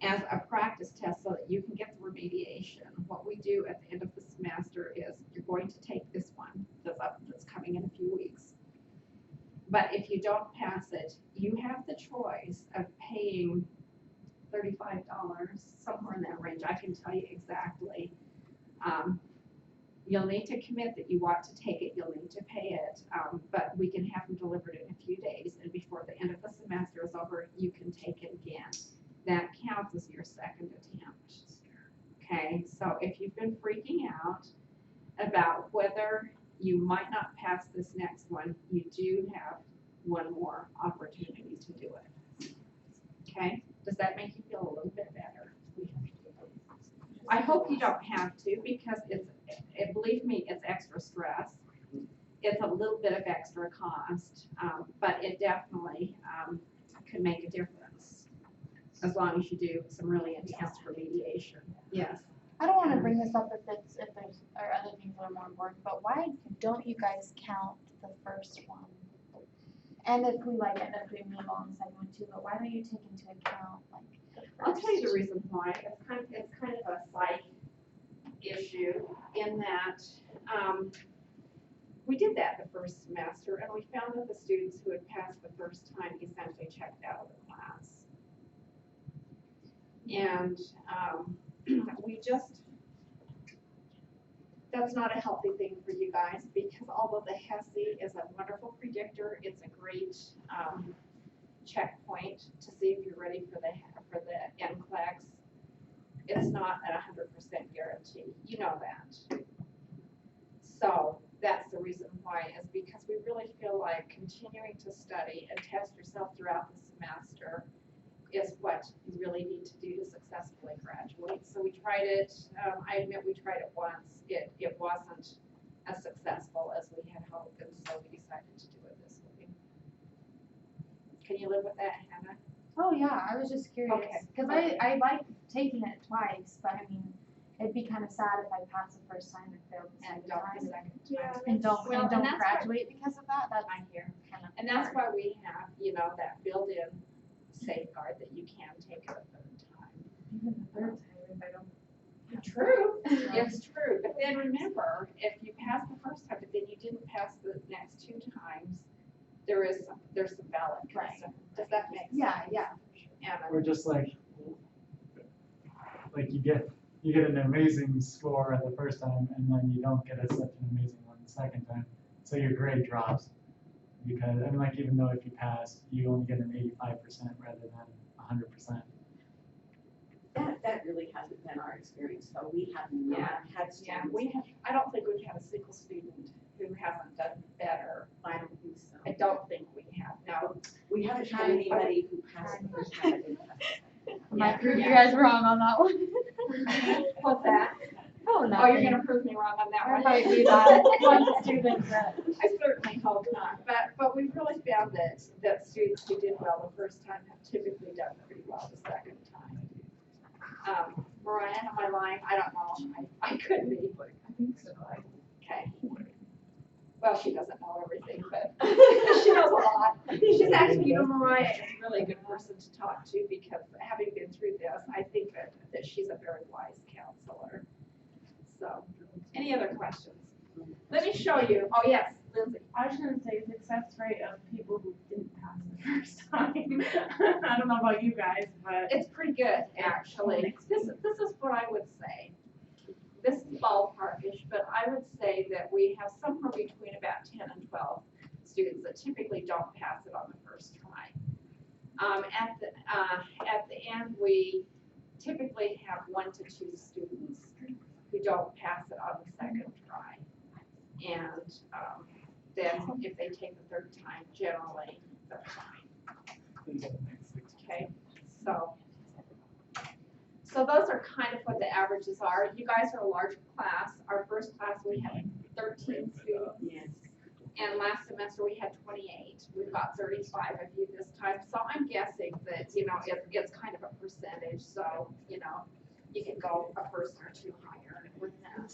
as a practice test so that you can get the remediation, what we do at the end of the semester is you're going to take this one that's coming in a few weeks. But if you don't pass it, you have the choice of paying $35, somewhere in that range. I can tell you exactly. You'll need to commit that you want to take it. You'll need to pay it, but we can have them delivered in a few days. And before the end of the semester is over, you can take it again. That counts as your second attempt. Okay, so if you've been freaking out about whether you might not pass this next one, you do have one more opportunity to do it. Okay, does that make you feel a little bit better? I hope you don't have to, because believe me, it's extra stress. It's a little bit of extra cost, but it definitely can make a difference as long as you do some really intense remediation. Yes. I don't want to bring this up if there's or other things that are more important, but why don't you guys count the first one? And if we like end up doing really well on the second one too, but why don't you take into account like the first? I'll tell you the reason why. It's kind of a psych issue in that we did that the first semester, and we found that the students who had passed the first time essentially checked out of the class. And that's not a healthy thing for you guys, because although the HESI is a wonderful predictor, it's a great checkpoint to see if you're ready for the NCLEX. It's not a 100% guarantee. You know that. So that's the reason why, is because we really feel like continuing to study and test yourself throughout the semester is what you really need to do to successfully graduate. So we tried it. I admit we tried it once. It wasn't as successful as we had hoped, and so we decided to do it this way. Can you live with that, Hannah? Oh yeah, I was just curious Okay. because I like taking it twice, but I mean, it'd be kind of sad if I pass the first time and fail the And second don't time. the second time. Yeah. And don't Well, and that's graduate because of that. That's I hear. kind of And that's hard. why we have, that built-in safeguard that you can take it a third time. Even the third time, if I don't. True, it's true. But then remember, if you pass the first time, but then you didn't pass the next two times, there's some ballot Right. concern. Does that make sense? Yeah. And Or just like you get an amazing score at the first time, and then you don't get such an amazing one the second time, so your grade drops. Because I mean, like, even though if you pass, you only get an 85% rather than 100%. That really hasn't been our experience, though. We have not had students. I don't think we've had a single student who hasn't done better. I don't think so. I don't think we have. No. We haven't had anybody who passed the first time. Might prove you guys wrong on that one. What's that? Oh no. Oh, you're gonna prove me wrong on that I one. might be that one student that. I certainly hope not, but we've really found that students who did well the first time have typically done pretty well the second time. Mariah, am I lying? I don't know. I could be. I think so. Okay. Well, she doesn't know everything, but she knows a lot. She's actually, Mariah is a really good person to talk to, because having been through this, I think that she's a very wise counselor. So, any other questions? Let me show you. Oh, yes, Lindsay. I was gonna say success rate of people who didn't pass the first time. I don't know about you guys, but. It's pretty good, actually. This is what I would say. This is ballparkish, but I would say that we have somewhere between about 10 and 12 students that typically don't pass it on the first try. At the end, we typically have 1 to 2 students who don't pass it on the second try. And then if they take the third time, generally, they're fine. Okay, so So those are kind of what the averages are. You guys are a large class. Our first class, we had 13 students. Yes. And last semester we had 28. We've got 35 of you this time. So I'm guessing that, you know, it's kind of a percentage. So, you know, you can go a person or two higher with that.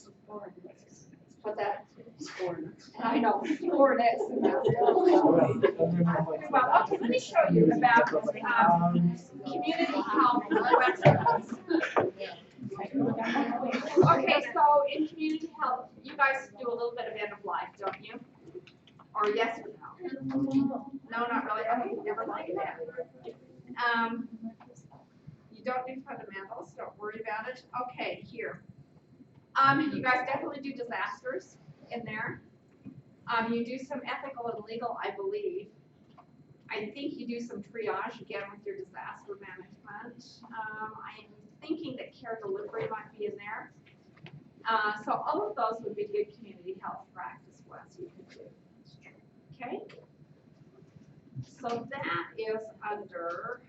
What's that? I know, for next semester. Well, okay, let me show you about community health websites. Okay, so in community health, you guys do a little bit of end of life, don't you? Or yes or no? No, not really. Okay, never mind that. You don't do fundamentals, don't worry about it. Okay, here. You guys definitely do disasters in there. You do some ethical and legal, I believe. I think you do some triage again with your disaster management. I'm thinking that care delivery might be in there. So all of those would be good community health practice ones you could do. Okay? So that is under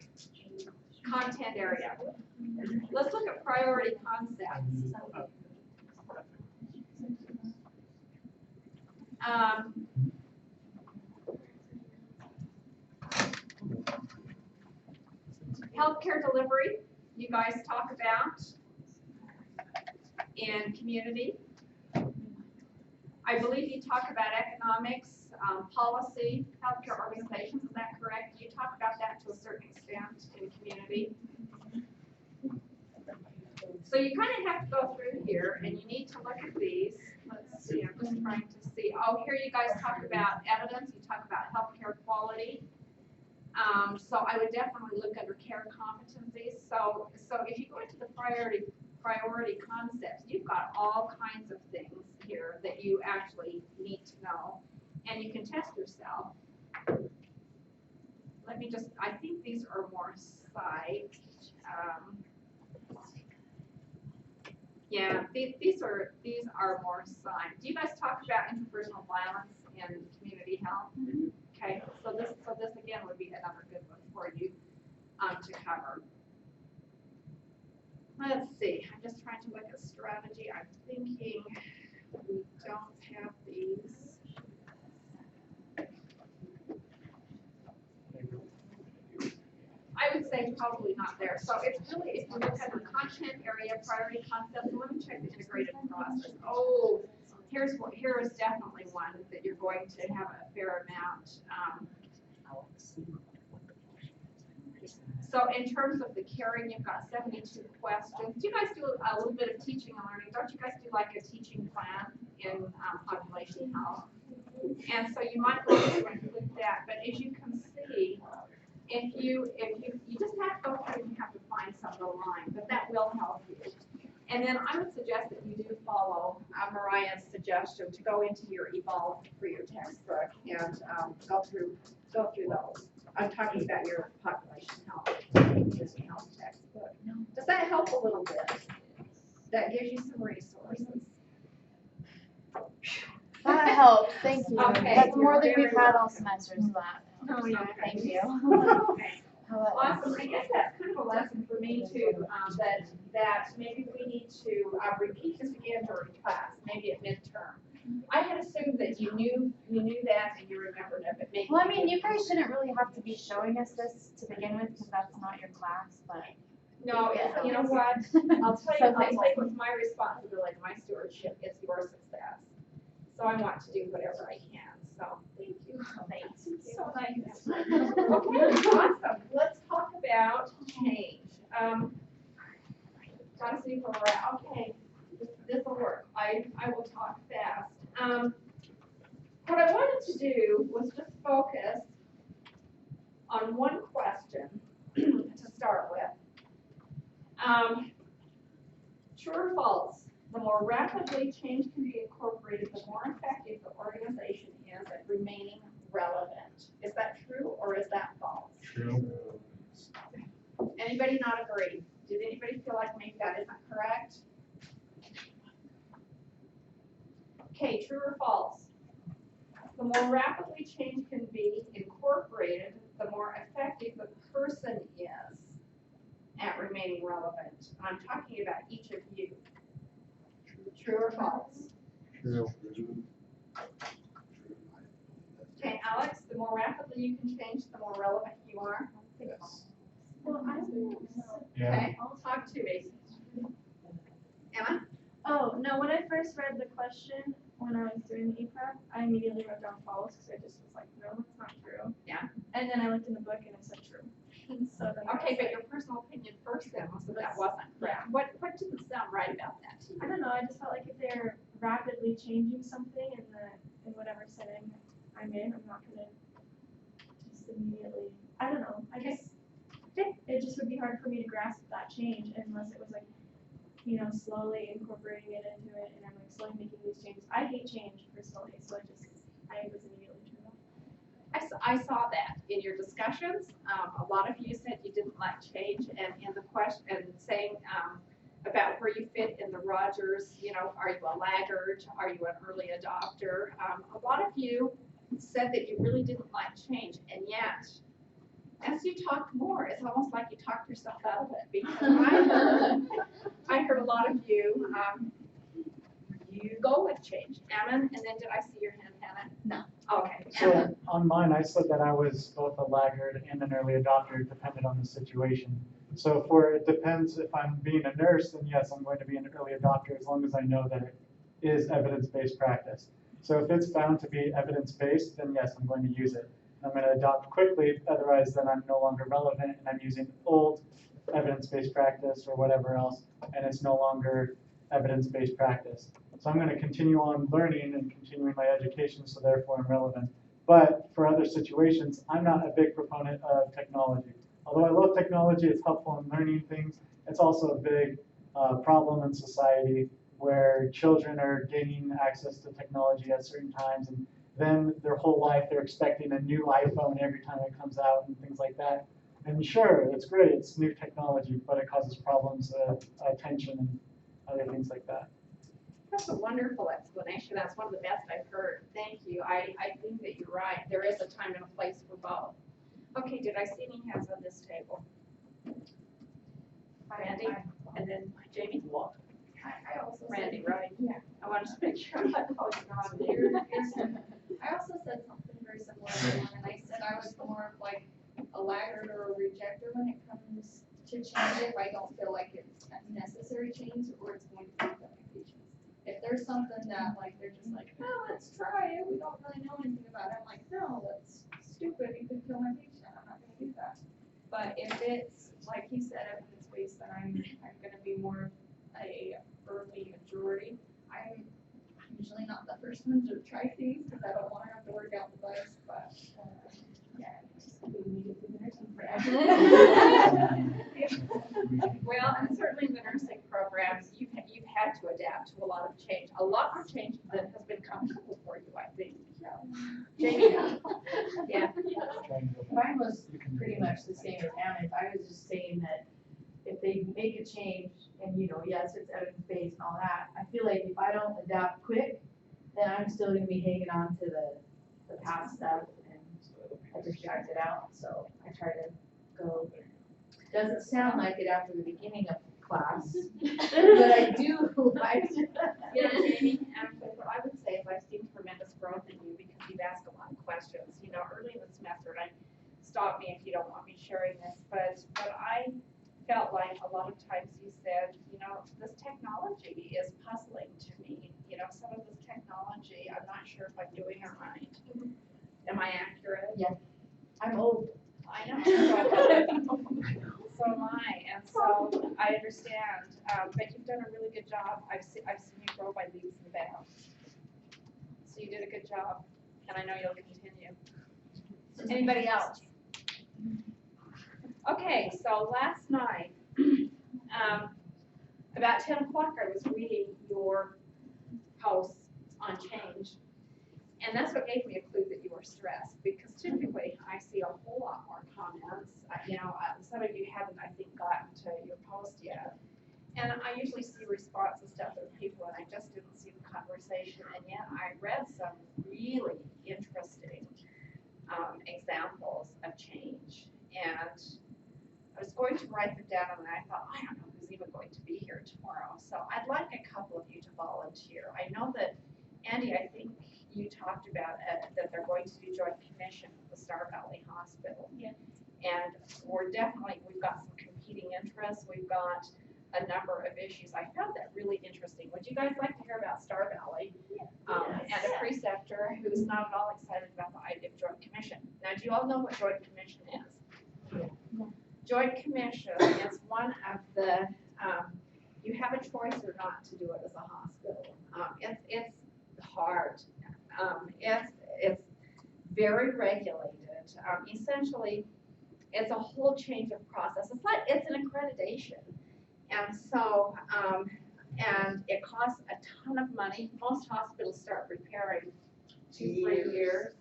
content area. Let's look at priority concepts. Healthcare delivery, you guys talk about in community. I believe you talk about economics, policy, healthcare organizations, is that correct? You talk about that to a certain extent in community. So you kind of have to go through here and you need to look at these. Let's see, I'm just trying to see. Oh, here you guys talk about evidence, you talk about healthcare quality. So I would definitely look under care competencies. So if you go into the priority concepts, you've got all kinds of things here that you actually need to know, and you can test yourself. Let me just, I think these are more psych. Yeah, these are more psych. Do you guys talk about interpersonal violence in community health? Okay, so this again would be another good one for you to cover. Let's see, I'm just trying to look at strategy. I'm thinking we don't have these. I would say probably not there. So it's really, if you look at the content area, priority concepts, let me check the integrated process. Oh, here is definitely one that you're going to have a fair amount. So in terms of the caring, you've got 72 questions. Do you guys do a little bit of teaching and learning? Don't you guys do like a teaching plan in population health? And so you might want to include that. But as you can see, if you just have to go through and you have to find some of the line, but that will help you. And then I would suggest that you do follow Mariah's suggestion to go into your Evolve for your textbook and go through those. I'm talking about your population health textbook. Does that help a little bit? That gives you some resources. That helps, thank you. Okay. That's more than we've had all semester, so that. Oh, yeah. Thank you. Okay. Awesome. I guess that's kind of a lesson for me too, that maybe we need to repeat this again during class, maybe at midterm. I had assumed that you knew that and you remembered it, but maybe. Well, I mean, you guys shouldn't really have to be showing us this to begin with, because that's not your class, but. No, you know what? I'll tell you what's my responsibility, my stewardship, it's your success. So I want to do whatever I can. So thank you. Thanks. So nice. Okay, awesome. Let's talk about change. Gotta see where we're at. Okay, this will work. I will talk fast. What I wanted to do was just focus on one question to start with. True or false? The more rapidly change can be incorporated, the more effective the organization is at remaining relevant. Is that true or is that false? True. Anybody not agree? Did anybody feel like maybe that isn't correct? Okay, true or false? The more rapidly change can be incorporated, the more effective the person is at remaining relevant. I'm talking about each of you. True or false? True. Okay, Alex, the more rapidly you can change, the more relevant you are. Yes. Well, I don't know. Yeah. Okay, I'll talk to you. Emma? Oh, no, when I first read the question, when I was doing the e-prep, I immediately wrote down false, because I just was like, no, it's not true. Yeah. And then I looked in the book and it said true. So then I Okay, was but like, your personal opinion first then was that that wasn't correct. What didn't sound right about that to I you? don't know, I just felt like if they're rapidly changing something in whatever setting I'm in, I'm not gonna just immediately, I don't know, it just would be hard for me to grasp that change unless it was like, you know, slowly incorporating it into it, and I'm like slowly making these changes. I hate change personally, so I was immediately turned off. I saw that in your discussions. A lot of you said you didn't like change, and in the question, and saying about where you fit in the Rogers, you know, are you a laggard? Are you an early adopter? A lot of you said that you really didn't like change, and yet, as you talked more, it's almost like you talked yourself out of it, because I heard a lot of you, you go with change. Ammon, and then did I see your hand, Hannah? No. Okay. Ammon. So on mine, I said that I was both a laggard and an early adopter, dependent on the situation. So it depends if I'm being a nurse, then yes, I'm going to be an early adopter as long as I know that it is evidence-based practice. So if it's found to be evidence-based, then yes, I'm going to use it. I'm going to adopt quickly, otherwise then I'm no longer relevant and I'm using old evidence-based practice or whatever else, and it's no longer evidence-based practice. So I'm going to continue on learning and continuing my education, so therefore I'm relevant. But for other situations, I'm not a big proponent of technology. Although I love technology, it's helpful in learning things, it's also a big problem in society where children are gaining access to technology at certain times, and then their whole life they're expecting a new iPhone every time it comes out and things like that. And sure, it's great, it's new technology, but it causes problems of attention and other things like that. That's a wonderful explanation. That's one of the best I've heard. Thank you. I think that you're right. There is a time and a place for both. Okay, did I see any hands on this table? Randy, and then Jamie? I also Randy, said, right? Yeah. I wanted to make sure I'm not calling you wrong. I also said something very similar to one, and I said I was more of like a laggard or a rejecter when it comes to change if I don't feel like it's a necessary change or it's going to affect my patients. If there's something that like they're just like, oh, let's try it, we don't really know anything about it, I'm like, no, that's stupid, you could kill my patient, I'm not gonna do that. But if it's, like he said, evidence-based, then I'm gonna be more of a early majority. I'm usually not the first one to try things because I don't want to have to work out the bugs, but yeah, we need to do nursing forever. Well, and certainly in the nursing programs, you've had to adapt to a lot of change, a lot more change than has been comfortable for you, I think. Jamie? Yeah. Mine was pretty much the same as Anna's. I was just saying that if they make a change and, you know, yes, it's evidence-based and all that, I feel like if I don't adapt quick, then I'm still gonna be hanging on to the past stuff and I just dragged it out, so I try to go. Doesn't sound like it after the beginning of class, but I do like to. You know, Jamie, actually, what I would say is I've seen tremendous growth in you because you've asked a lot of questions. You know, early in the semester, and stop me if you don't want me sharing this, but I felt like a lot of times you said, you know, this technology is puzzling to me. You know, some of this technology, I'm not sure if I'm doing it right. Am I accurate? Yeah. I'm old. I know. So am I, and so I understand, but you've done a really good job. I've seen you grow by leaps and bounds. So you did a good job, and I know you'll continue. Anybody else? Okay, so last night, about 10 o'clock, I was reading your posts on change, and that's what gave me a clue that you were stressed, because typically I see a whole lot more comments. You know, some of you haven't, I think, gotten to your post yet. And I usually see responses to other people, and I just didn't see the conversation. And yet I read some really interesting examples of change. And I was going to write them down and I thought, I don't know who's even going to be here tomorrow. So I'd like a couple of you to volunteer. I know that, Andy, I think you talked about that they're going to do joint commission with the Star Valley Hospital. Yeah. And we've got some competing interests. We've got a number of issues. I found that really interesting. Would you guys like to hear about Star Valley? And a preceptor who's not at all excited about the idea of joint commission. Now, do you all know what joint commission is? Joint commission is one of the, you have a choice or not to do it as a hospital. It's hard. It's very regulated. Essentially, it's a whole change of process. It's an accreditation. And so, and it costs a ton of money. Most hospitals start preparing 2-3 years.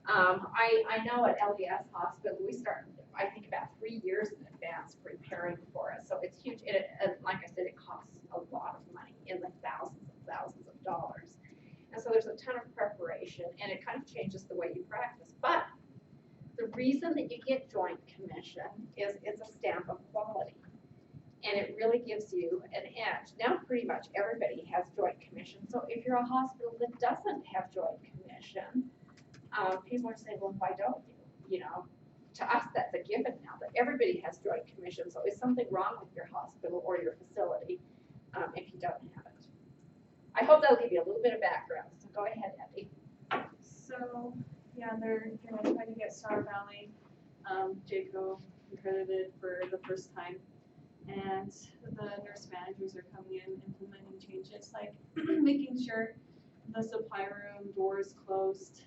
I know at LDS Hospital, we start, I think, about 3 years in advance preparing for it. So it's huge. And like I said, it costs a lot of money, in the thousands of dollars. And so there's a ton of preparation, and it kind of changes the way you practice. But the reason that you get joint commission is it's a stamp of quality. And it really gives you an edge. Now pretty much everybody has joint commission. So if you're a hospital that doesn't have joint commission, people are saying, well, why don't you? You know, to us that's a given now, that everybody has joint commission. So is something wrong with your hospital or your facility if you don't have it? I hope that'll give you a little bit of background. So go ahead, Abby. So, yeah, they're trying to get Star Valley, JACO accredited for the first time. And the nurse managers are coming in, implementing changes like making sure the supply room door is closed,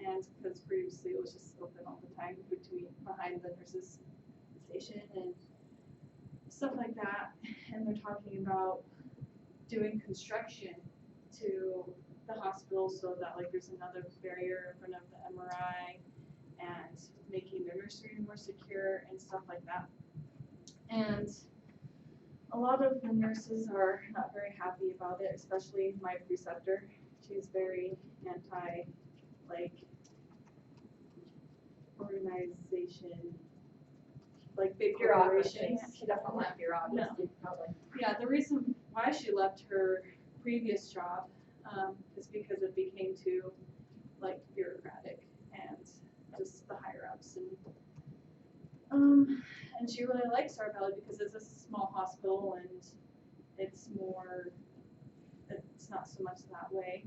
and because previously it was just open all the time behind the nurses station and stuff like that. And they're talking about doing construction to the hospital so that like there's another barrier in front of the MRI, and making the nursery more secure and stuff like that. And a lot of the nurses are not very happy about it, especially my preceptor. She's very anti, like, organization, like big corporations. She doesn't like bureaucracy, probably. Yeah, the reason why she left her previous job is because it became too, like, bureaucratic and just the higher ups and she really likes Star Valley because it's a small hospital and it's not so much that way.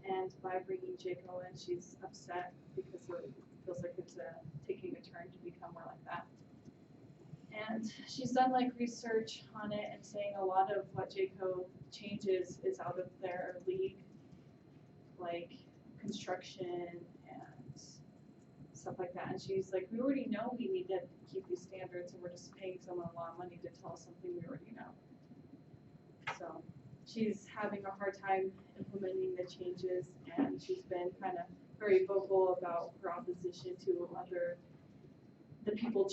And by bringing JACO in, she's upset because it feels like it's taking a turn to become more like that. And she's done like research on it and saying a lot of what JACO changes is out of their league, like construction and stuff like that. And she's like, we already know we need to keep these standards, and we're just paying someone a lot of money to tell us something we already know. So she's having a hard time implementing the changes, and she's been kind of very vocal about her opposition to the people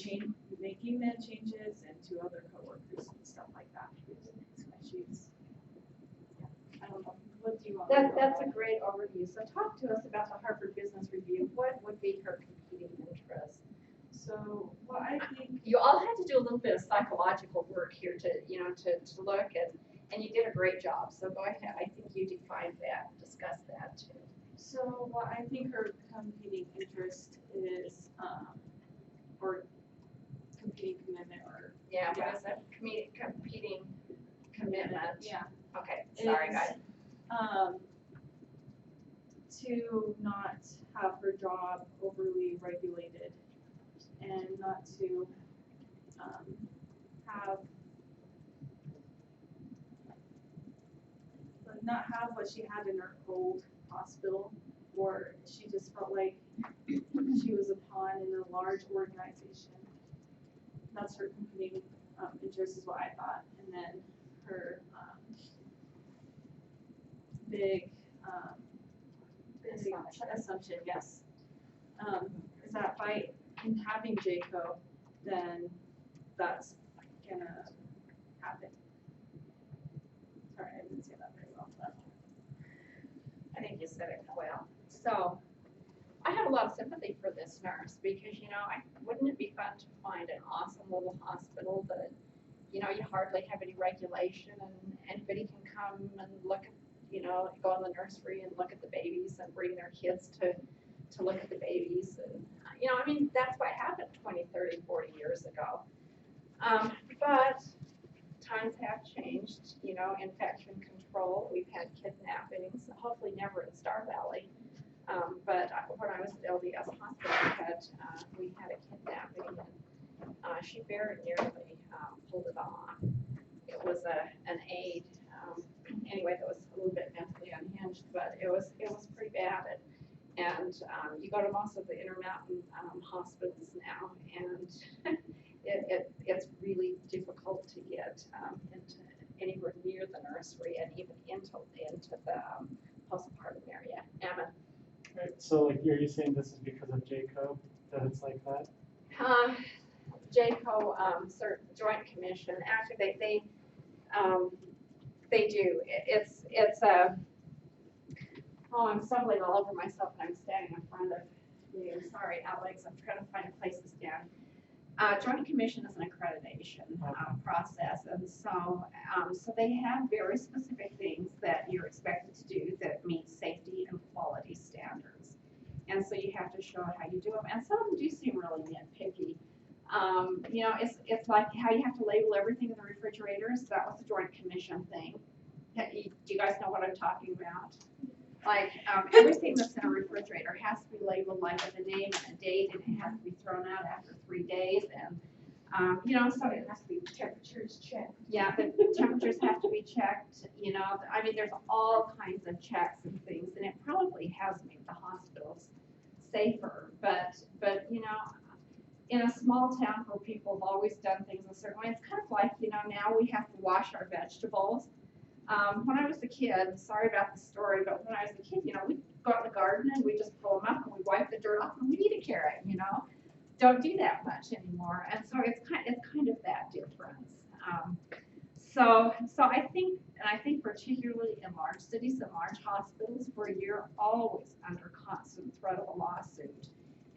making the changes and to other coworkers and stuff like that. She's, I don't know, what do you want? That's a great overview. So talk to us about the Harvard Business Review. What would be her competing interest? So, well, I think you all had to do a little bit of psychological work here to look at, and you did a great job. So go ahead. I think you defined that, discussed that too. So, what I think her competing interest is, or competing commitment, or yeah, what is that? Competing commitment. Yeah. Okay. Sorry, guys. To not have her job overly regulated, and not to have what she had in her old hospital, or she just felt like she was a pawn in a large organization. That's her competing interest, is what I thought. And then her big assumption, yes, is that by having JACO, then that's gonna happen. Sorry, I didn't say that very well, but I think you said it well. So I have a a lot of sympathy for this nurse because, wouldn't it be fun to find an awesome little hospital that, you hardly have any regulation and anybody can come and look at, go in the nursery and look at the babies and bring their kids to look at the babies. And, that's what happened 20, 30, 40 years ago. But times have changed, infection control. We've had kidnappings, hopefully never in Star Valley. But when I was at LDS Hospital, we had a kidnapping, and she very nearly pulled it off. It was an aide, anyway, that was a little bit mentally unhinged, but it was pretty bad. And you go to most of the Intermountain hospitals now, and it's really difficult to get into anywhere near the nursery and even into the postpartum area. Emma. Right, so like, are you saying this is because of JCO, that it's like that? JCO, Joint Commission, actually they do. It's I'm stumbling all over myself and I'm standing in front of you. Sorry, Alex, I'm trying to find a place to stand. Joint Commission is an accreditation process, and so they have very specific things that you're expected to do that meet safety and quality standards. And so you have to show how you do them, and some of them do seem really nitpicky. It's like how you have to label everything in the refrigerators. That was the Joint Commission thing. Do you guys know what I'm talking about? Like everything that's in a refrigerator has to be labeled like with a name and a date, and it has to be thrown out after 3 days. And so it has to be temperatures checked. Yeah, the temperatures have to be checked. There's all kinds of checks and things, and it probably has made the hospitals safer. But in a small town where people have always done things a certain way, it's kind of like now we have to wash our vegetables. When I was a kid, sorry about the story, but when I was a kid, we'd go out in the garden and we just pull them up and we wipe the dirt off and we'd eat a carrot, Don't do that much anymore. And so it's kind of that difference. So I think particularly in large cities and large hospitals where you're always under constant threat of a lawsuit.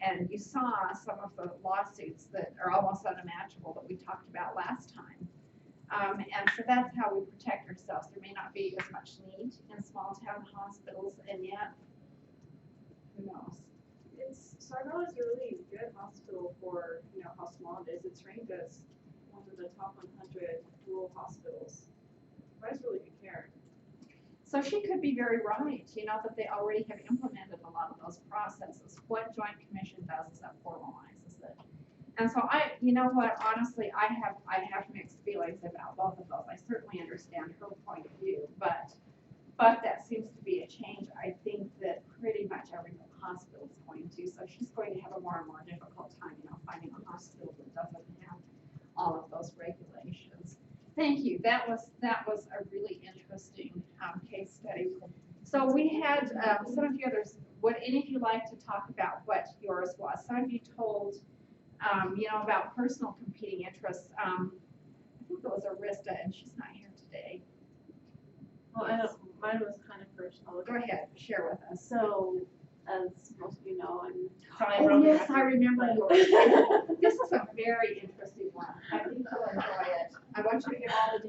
And you saw some of the lawsuits that are almost unimaginable that we talked about last time. And so that's how we protect ourselves. There may not be as much need in small town hospitals, and yet, who knows? Star Valley is a really good hospital for, how small it is. It's ranked as one of the top 100 rural hospitals. Provides really good care. So she could be very right, that they already have implemented a lot of those processes. What Joint Commission does is that formalizes it. And so honestly, I have mixed feelings about both of those. I certainly understand her point of view, but that seems to be a change. I think that pretty much every hospital is going to. So she's going to have a more and more difficult time, finding a hospital that doesn't have all of those regulations. Thank you. That was a really interesting case study. So we had some of you others. Would any of you like to talk about what yours was? Some of you told. About personal competing interests. I think it was Arista, and she's not here today. Well, I know mine was kind of personal. Go ahead, share with us. So, as most of you know, and yes, I remember yours. This is a very interesting one. I think you'll enjoy it. I want you to give all the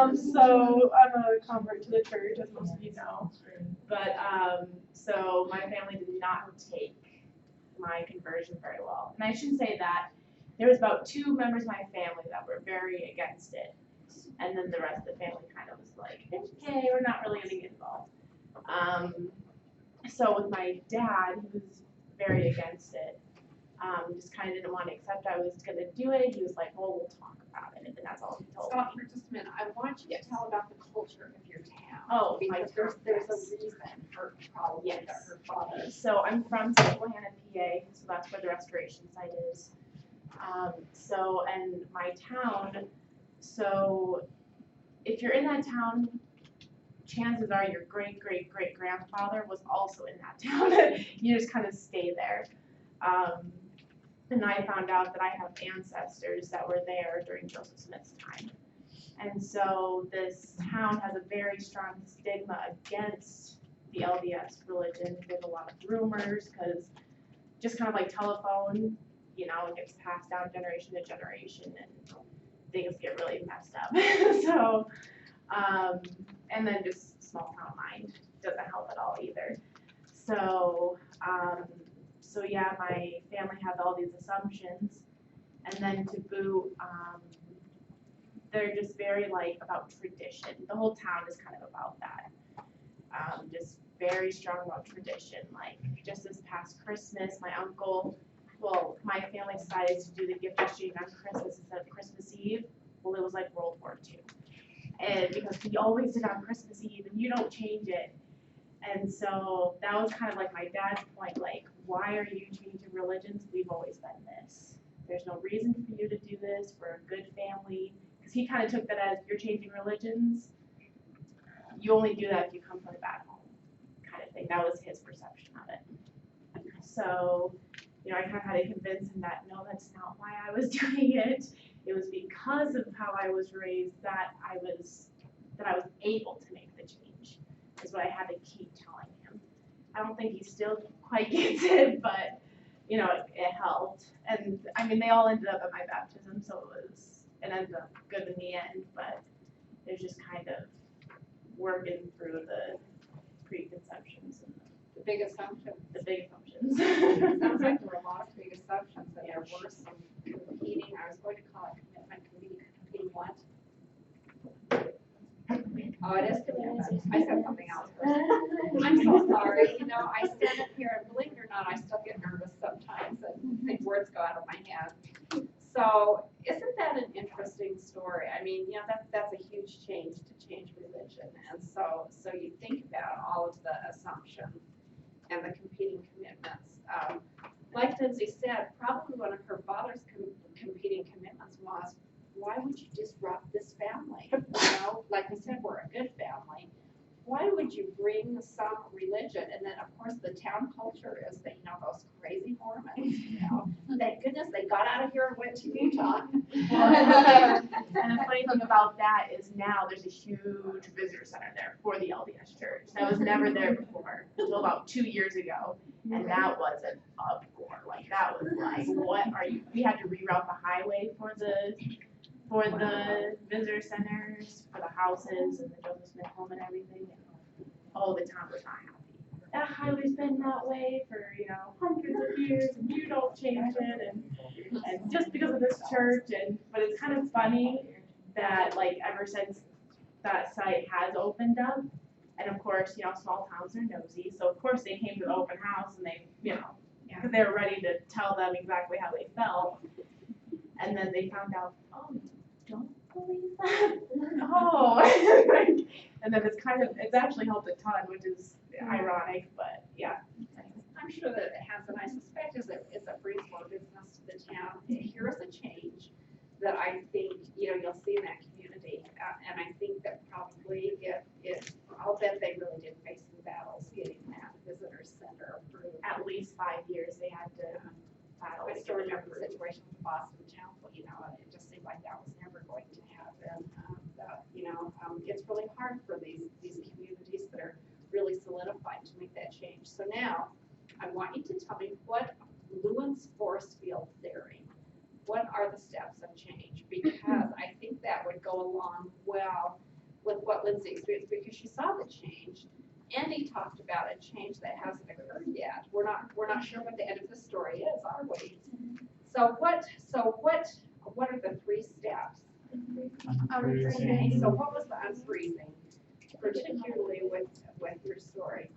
details. So I'm a convert to the church, as most of you know. But so my family did not take my conversion very well. And I should say that there was about 2 members of my family that were very against it. And then the rest of the family kind of was like, okay, we're not really going to get involved. So with my dad, he was very against it. Just kind of didn't want to accept I was going to do it. He was like, well, we'll talk about it. And that's all he told me. Stop for just a minute. I want you to tell about the culture of your town. Oh, because there's a reason for probably her father. So I'm from Susquehanna, PA, so that's where the restoration site is. And my town, so if you're in that town, chances are your great-great-great-grandfather was also in that town. You just kind of stay there. And I found out that I have ancestors that were there during Joseph Smith's time. And so this town has a very strong stigma against the LDS religion. There's a lot of rumors, because just kind of like telephone, you know, it gets passed down generation to generation, and things get really messed up. So, and then just small town mind doesn't help at all either. So, so yeah, my family had all these assumptions, and then to boot, they're just very like about tradition. The whole town is kind of about that. Just very strong about tradition. Like just this past Christmas, my uncle, well, my family decided to do the gift exchange on Christmas instead of Christmas Eve. Well, it was like World War II. And because we always did on Christmas Eve and you don't change it. And so that was kind of like my dad's point, like, why are you changing religions? We've always been this. There's no reason for you to do this. We're a good family. Because he kind of took that as, you're changing religions. You only do that if you come from a bad home, kind of thing. That was his perception of it. So, you know, I kind of had to convince him that, no, that's not why I was doing it. It was because of how I was raised that I was able to make the change, is what I had to keep telling him. I don't think he still quite gets it, but, you know, it helped. And, I mean, they all ended up at my baptism, so it ended up good in the end, but it was just kind of working through the preconceptions and The big assumption. the big assumptions. It sounds like there were a lot of big assumptions, and there were some competing, I was going to call it commitment, competing what? Oh, it is commitment. I said something else. I'm so sorry. You know, I stand up here and believe it or not, I still get nervous sometimes and think words go out of my head. So isn't that an interesting story? I mean, you know, that's a huge change to change religion. And so you think about all of the assumptions and the competing commitments. Like Lindsay said, probably one of her father's competing commitments was, why would you disrupt this family? You know, like we said, we're a good family. Why would you bring some religion? And then, of course, the town culture is that, you know, those crazy Mormons, you know. Thank goodness they got out of here and went to Utah. And the funny thing about that is now there's a huge visitor center there for the LDS church. That was never there before until about 2 years ago. And that was an uproar. Like, that was like, what are you? We had to reroute the highway for the visitor centers, for the houses and the Joseph Smith home and everything. And, oh, the town was not happy. That highway's been that way for, you know, hundreds of years, and you don't change it, and just because of this church. And but it's kind of funny that, like, ever since that site has opened up, and of course, you know, small towns are nosy, so of course they came to the open house and they, you know, because they were ready to tell them exactly how they felt. And then they found out, oh, you don't believe that? Oh. And then it's actually helped a ton, which is ironic, but yeah. I'm sure that it has, and I suspect is that brings more business to the town. Here is a change that I think, you know, you'll see in that community. And I think that probably I'll bet they really did face some battles getting that visitor center approved. At least 5 years they had to battle. I still remember the situation with the Boston Temple, you know, and it just seemed like that was never going to happen. You know, it's really hard for these communities that are really solidified to make that change. So now, I want you to tell me what Lewin's force field theory, what are the steps of change? Because I think that would go along well with what Lindsay experienced, because she saw the change. Andy talked about a change that hasn't occurred yet. We're not sure what the end of the story is, are we? So what are the 3 steps? Okay, so what was the unfreezing, particularly with your story?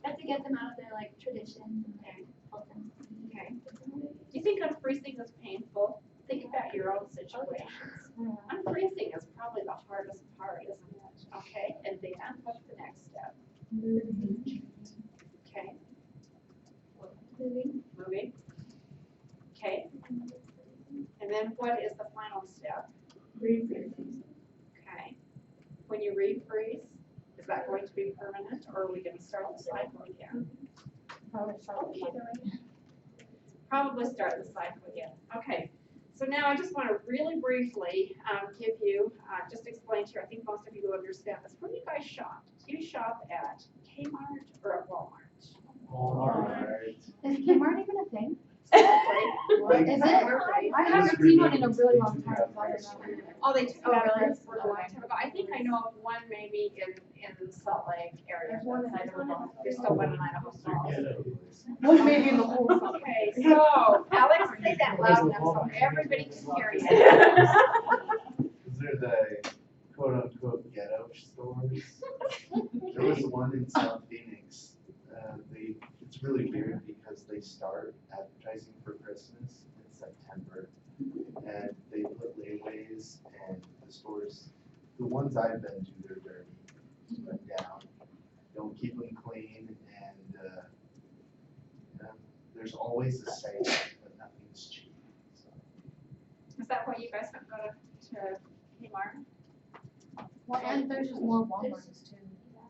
Have to get them out of their like traditions and help them. Okay. Do you think unfreezing is painful? Think about your own situations. Unfreezing is probably the hardest part, isn't it? Okay, and then what's the next step? Okay. Moving. Okay. And then what is the final step? Refreezing. Okay. When you refreeze, is that going to be permanent, or are we going to start the cycle again? Probably start the cycle again. Okay. So now I just want to really briefly give you, just explain to you, I think most of you will understand this. Were you guys shocked? you shop at Kmart or at Walmart? Walmart. Is Kmart even a thing? Is Is it? I haven't seen one in a really long time, so I don't know. Oh, they took it out of really? Redford a long time ago. I think I know of one maybe in Salt Lake area. There's one in Idaho Falls. There's still one in Idaho Falls. One maybe in the whole. Okay, so Alex, say that loud enough so everybody can hear you. These are the quote unquote ghetto stores. There was one in South Phoenix. It's really weird because they start advertising for Christmas in September. And they put layaways and the stores, the ones I've been to, they're dirty, run down, don't keep them clean, and there's always a sale, but nothing's cheap. So. Is that why you guys don't go to Kmart? Well, and there's just more Walmarts too.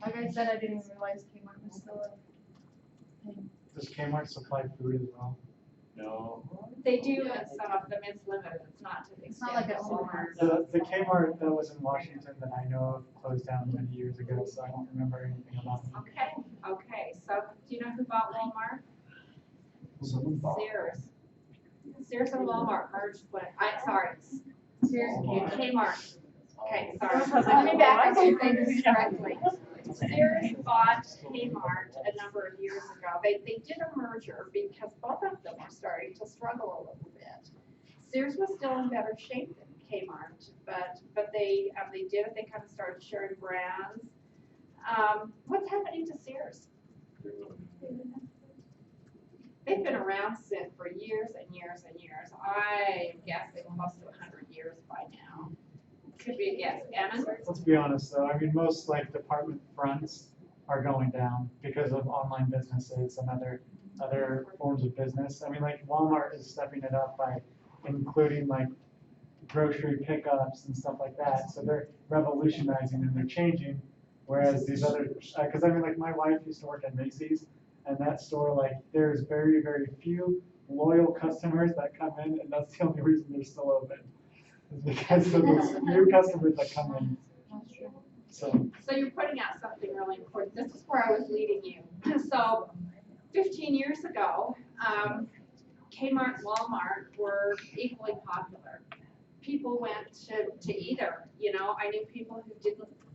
Like I said, I didn't even realize Kmart was still a thing. Does Kmart supply food as well? No. They do, and some of them it's limited. It's not to the It's extent not like a of Walmart. The Kmart that was in Washington that I know of closed down many years ago, so I don't remember anything about it. Okay, so do you know who bought Walmart? Someone bought Sears. Sears and Walmart merged when, Sears and Kmart. Okay, sorry. Oh. Let me back up and say this correctly. Sears bought Kmart a number of years ago. They did a merger because both of them were starting to struggle a little bit. Sears was still in better shape than Kmart, but they did it. They kind of started sharing brands. What's happening to Sears? They've been around for years and years and years. I'm guessing close to 100 years by now. Could be a guess. Anna? Let's be honest though, I mean, most like department fronts are going down because of online businesses and other forms of business. I mean, like Walmart is stepping it up by including like grocery pickups and stuff like that. So they're revolutionizing and they're changing. Whereas these other, because I mean, like my wife used to work at Macy's, and that store, like, there's very, very few loyal customers that come in, and that's the only reason they're still open. Is because of those new customers that come in. So you're putting out something really important. This is where I was leading you. So 15 years ago, Kmart and Walmart were equally popular. People went to either, I knew people who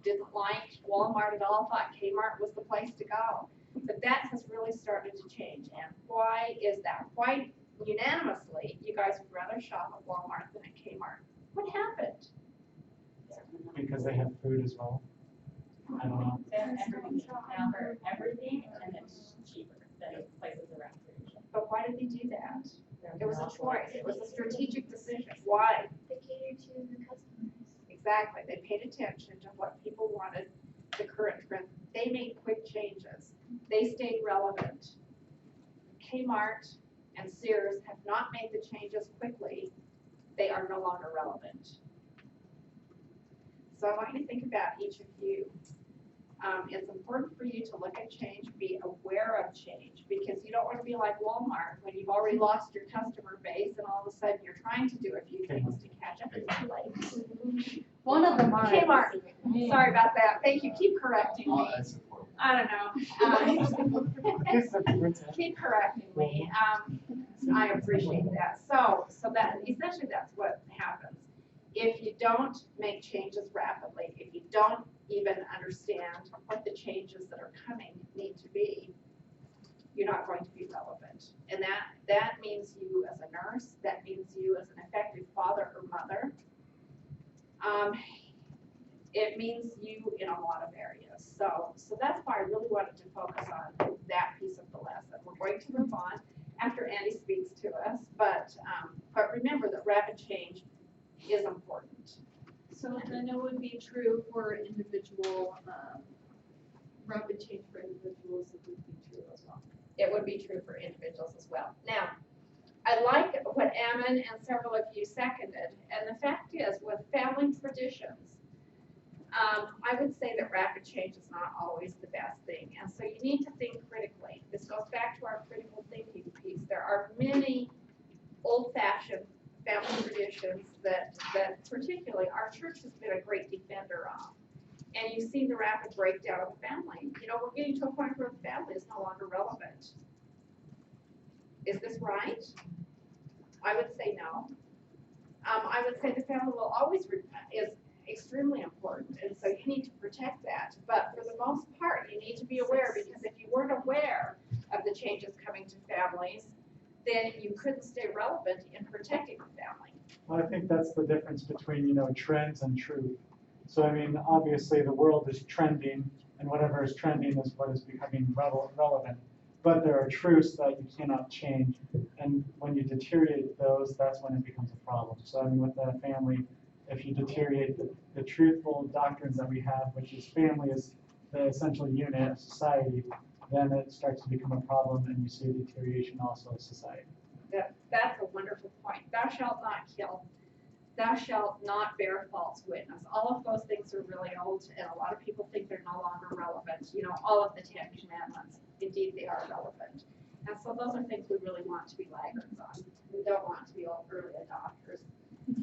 didn't like Walmart at all, thought Kmart was the place to go. But that has really started to change. And why is that? Why unanimously you guys would rather shop at Walmart than at Kmart? What happened? because they have food as well. I don't know. Everything, and it's cheaper than places around here. But why did they do that? It was a choice. It was a strategic decision. Why? They cater to the customers. Exactly. They paid attention to what people wanted, the current trend. They made quick changes. They stayed relevant. Kmart and Sears have not made the changes quickly. They are no longer relevant. So I want you to think about each of you. It's important for you to look at change, be aware of change, because you don't want to be like Walmart when you've already lost your customer base and all of a sudden you're trying to do a few things to catch up. It's too late. One of them are. Kmart. Sorry about that. Thank you. Keep correcting me. I support I don't know. Keep correcting me. I appreciate that. So that essentially that's what happens. If you don't make changes rapidly, if you don't even understand what the changes that are coming need to be, you're not going to be relevant. And that means you as a nurse, that means you as an effective father or mother. It means you in a lot of areas. So that's why I really wanted to focus on that piece of the lesson. We're going to move on after Andy speaks to us, but remember that rapid change is important. So then it would be true for individual, rapid change for individuals, it would be true as well. It would be true for individuals as well. Now, I like what Ammon and several of you seconded, and the fact is, with family traditions, I would say that rapid change is not always the best thing, and so you need to think critically. This goes back to our critical thinking piece. There are many old-fashioned family traditions that particularly our church has been a great defender of. And And you've seen the rapid breakdown of the family. You know, we're getting to a point where the family is no longer relevant. Is this right? I would say no. I would say the family will always is extremely important, and so you need to protect that. But for the most part, you need to be aware, because if you weren't aware of the changes coming to families, then you couldn't stay relevant in protecting the family. Well, I think that's the difference between, trends and truth. So, I mean, obviously the world is trending, and whatever is trending is what is becoming relevant. But there are truths that you cannot change, and when you deteriorate those, that's when it becomes a problem. So, I mean, with the family, if you deteriorate the truthful doctrines that we have, which is family is the essential unit of society, then it starts to become a problem, and you see a deterioration also of society. That's a wonderful point. Thou shalt not kill. Thou shalt not bear false witness. All of those things are really old, and a lot of people think they're no longer relevant. All of the 10 commandments, indeed, they are relevant. And so those are things we really want to be laggards on. We don't want to be early adopters.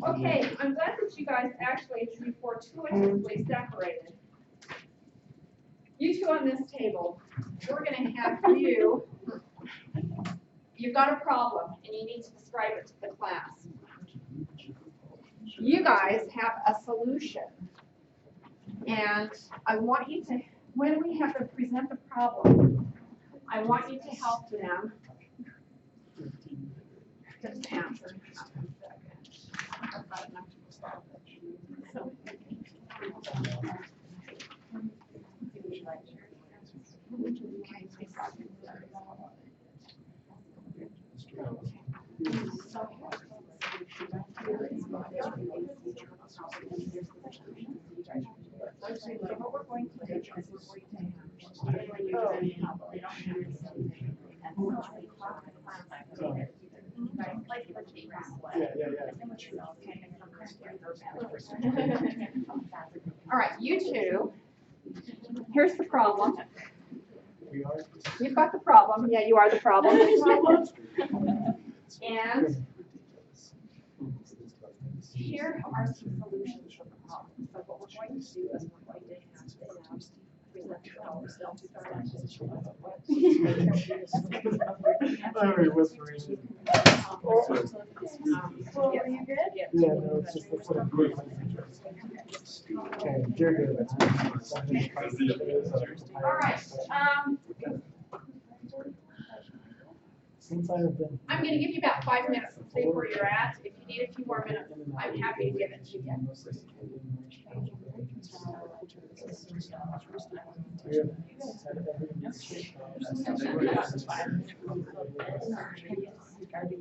Okay, I'm glad that you guys actually fortuitously separated. You two on this table, we're going to have you've got a problem, and you need to describe it to the class. You guys have a solution, and I want you to, when we have them present the problem, I want you to help them just answer. So what we're going to do is we're going to all right, you two, here's the problem. You've got the problem. Yeah, you are the problem. And here are some solutions for the problem. So what we're going to do is we're going to have them present ourselves. Are you good? Yeah, no, it's just the sort of group. Okay, you're good. All right. Since I have been. I'm going to give you about 5 minutes to see where you're at. If you need a few more minutes, I'm happy to give it to you. And then it's kind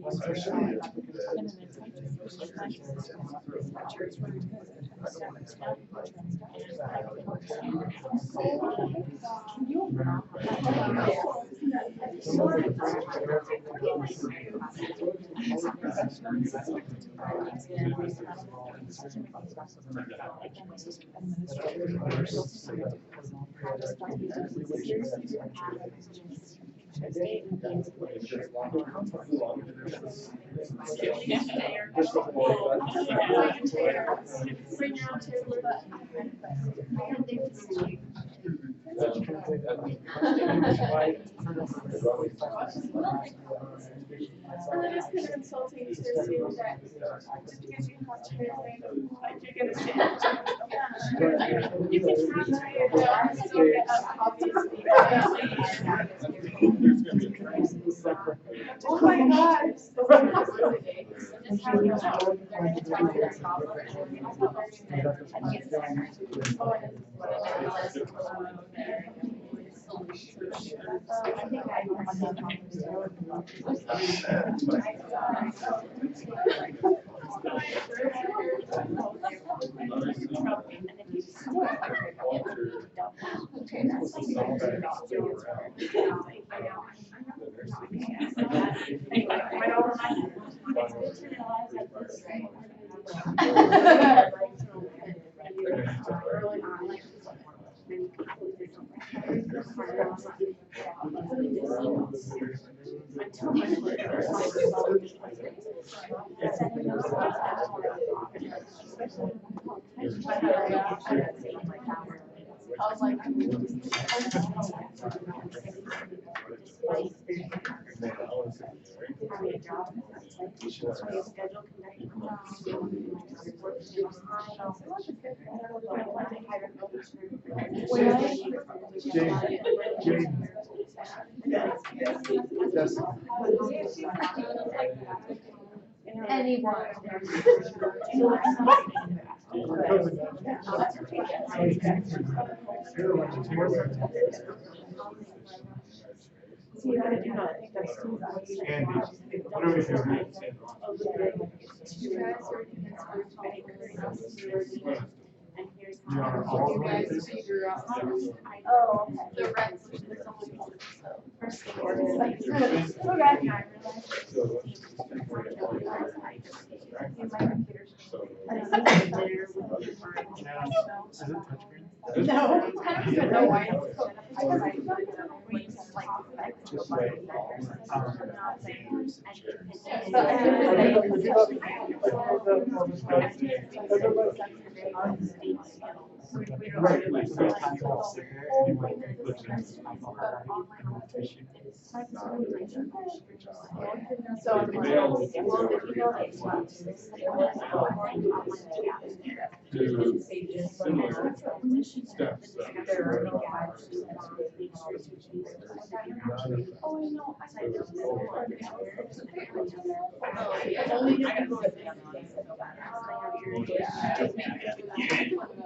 of insulting to assume that just because you have children, like you're gonna sit down. You can have your job and still get up, obviously. Oh my God. was like, Anyone. Andy, what are we doing? You are all You going guys to? figure out Oh, the rest. Yeah. Is it touchscreen? no, it's kind of good, no, why? Just wait. Right, so there's times I'll sit there and like conclusions on the tissue. Do similar steps.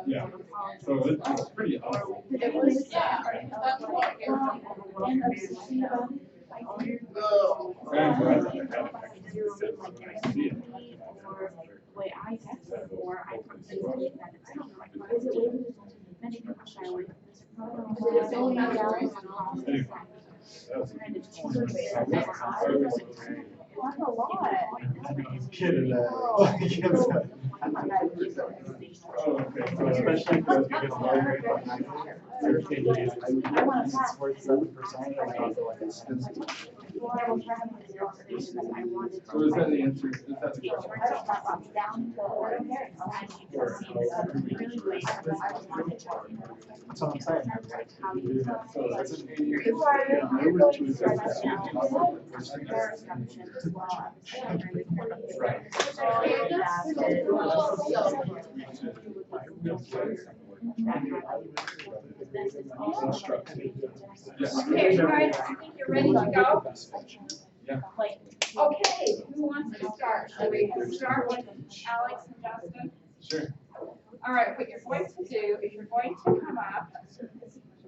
Yeah, so it's pretty awesome. It was, yeah, that's what it was. And I see it. Way I tested for, I considered that it's not like, is it way many people shy away from this? It's only not very Anyway, that's That's a lot. Kidding. Oh, okay, so Especially because we get larger. You're thinking, it's worth 7%. And also like it's so is that the answer? Is that the question? That's what I'm saying. So that's an Okay, you guys, I think you're ready to go. Yeah. Okay, who wants to start? Shall we start with Alex and Justin? Sure. All right, what you're going to do is you're going to come up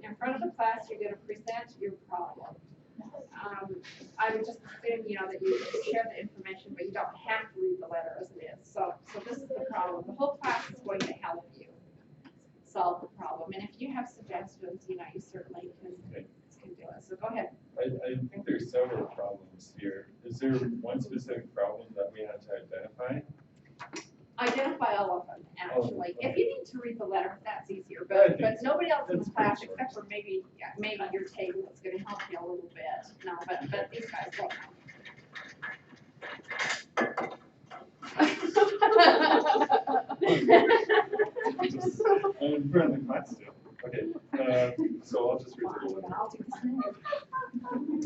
in front of the class, you're going to present your problem. I would just assume, that you share the information, but you don't have to read the letter as it is. So this is the problem. The whole class is going to help you solve the problem. And if you have suggestions, you certainly can do it. So go ahead. I think there's several problems here. Is there one specific problem that we have to identify? Identify all of them, actually. If you need to read the letter, that's easier, Yeah, I but think nobody else in that's the class, pretty except for maybe your table, is gonna help you a little bit. No, but these guys won't. I'm in front of the class still. Okay, so I'll just read the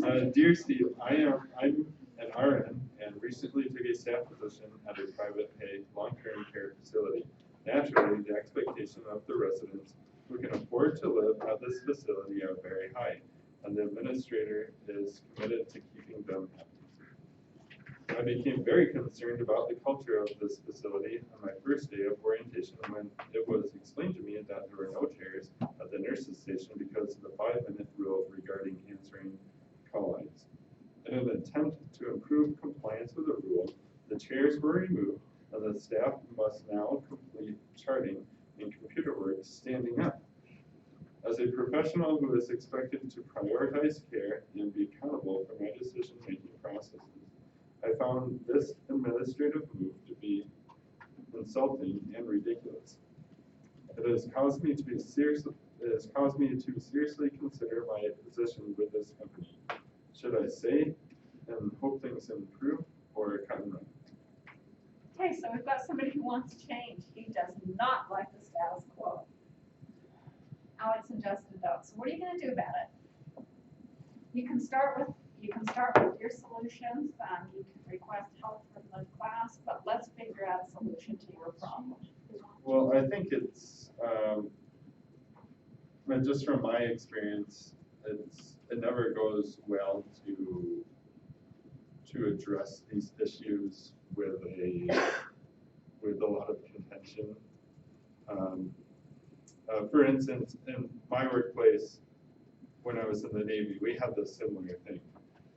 letter. Dear Steve, I'm an RN and recently took a staff position at a private pay long-term care facility. Naturally, the expectation of the residents who can afford to live at this facility are very high, and the administrator is committed to keeping them happy. I became very concerned about the culture of this facility on my first day of orientation when it was explained to me that there were no chairs at the nurses' station because of the 5-minute rule regarding answering call lines. In an attempt to improve compliance with the rule, the chairs were removed and the staff must now complete charting and computer work standing up. As a professional who is expected to prioritize care and be accountable for my decision-making processes, I found this administrative move to be insulting and ridiculous. It has caused me to seriously consider my position with this company. Should I stay and hope things improve, or cut and run? Okay, so we've got somebody who wants change. He does not like the status quo. Alex and Justin don't. So what are you gonna do about it? You can start with your solutions. You can request help from the class, but let's figure out a solution to your problem. Well, I think it's, but just from my experience, it never goes well to address these issues with a lot of contention. For instance, in my workplace, when I was in the Navy, we had this similar thing.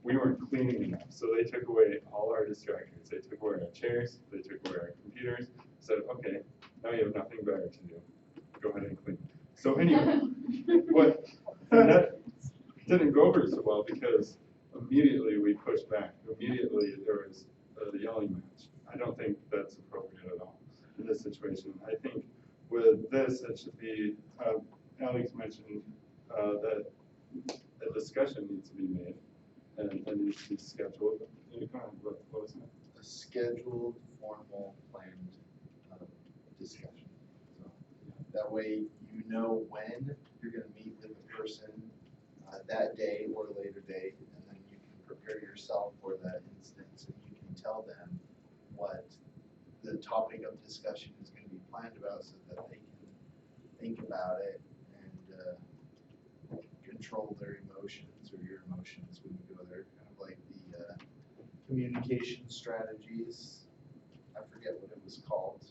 We weren't cleaning enough, so they took away all our distractors. They took away our chairs, they took away our computers, said, okay, now you have nothing better to do. Go ahead and clean. So anyway, and that didn't go over so well because immediately we pushed back. Immediately there was a yelling match. I don't think that's appropriate at all in this situation. I think with this, it should be, Alex mentioned that a discussion needs to be made and needs to be scheduled. You kind of what was that? A scheduled, formal, planned discussion. So that way you know when you're going to meet with the person that day or a later date, and then you can prepare yourself for that instance, and you can tell them what the topic of discussion is going to be planned about so that they can think about it and control their emotions or your emotions when you go there. Kind of like the communication strategies. I forget what it was called.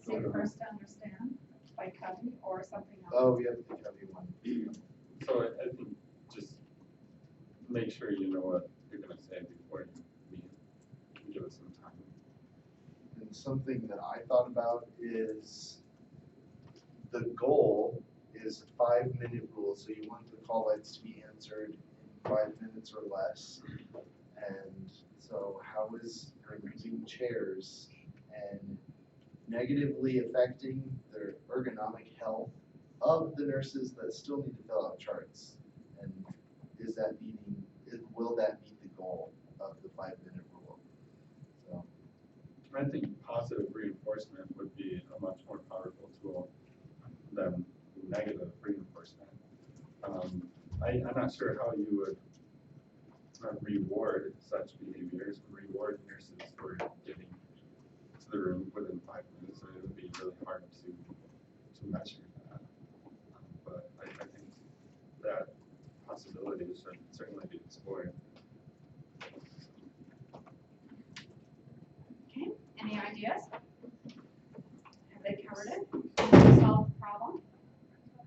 Seek first to understand by Covey or something else. Oh, yeah, the Covey one. So I think just make sure you know what you're going to say before you meet. Give it some time. And something that I thought about is the goal is a 5-minute rule. So you want the call lights to be answered in 5 minutes or less. And so how is removing chairs and negatively affecting the ergonomic health of the nurses that still need to fill out charts? And is that will that meet the goal of the 5-minute rule? So I think positive reinforcement would be a much more powerful tool than negative reinforcement. I'm not sure how you would reward such behaviors, reward nurses for getting to the room within 5 minutes. So it would be really hard to measure that. But I think that possibility should certainly be explored. Okay, any ideas? Have they covered it? Have they solved the problem?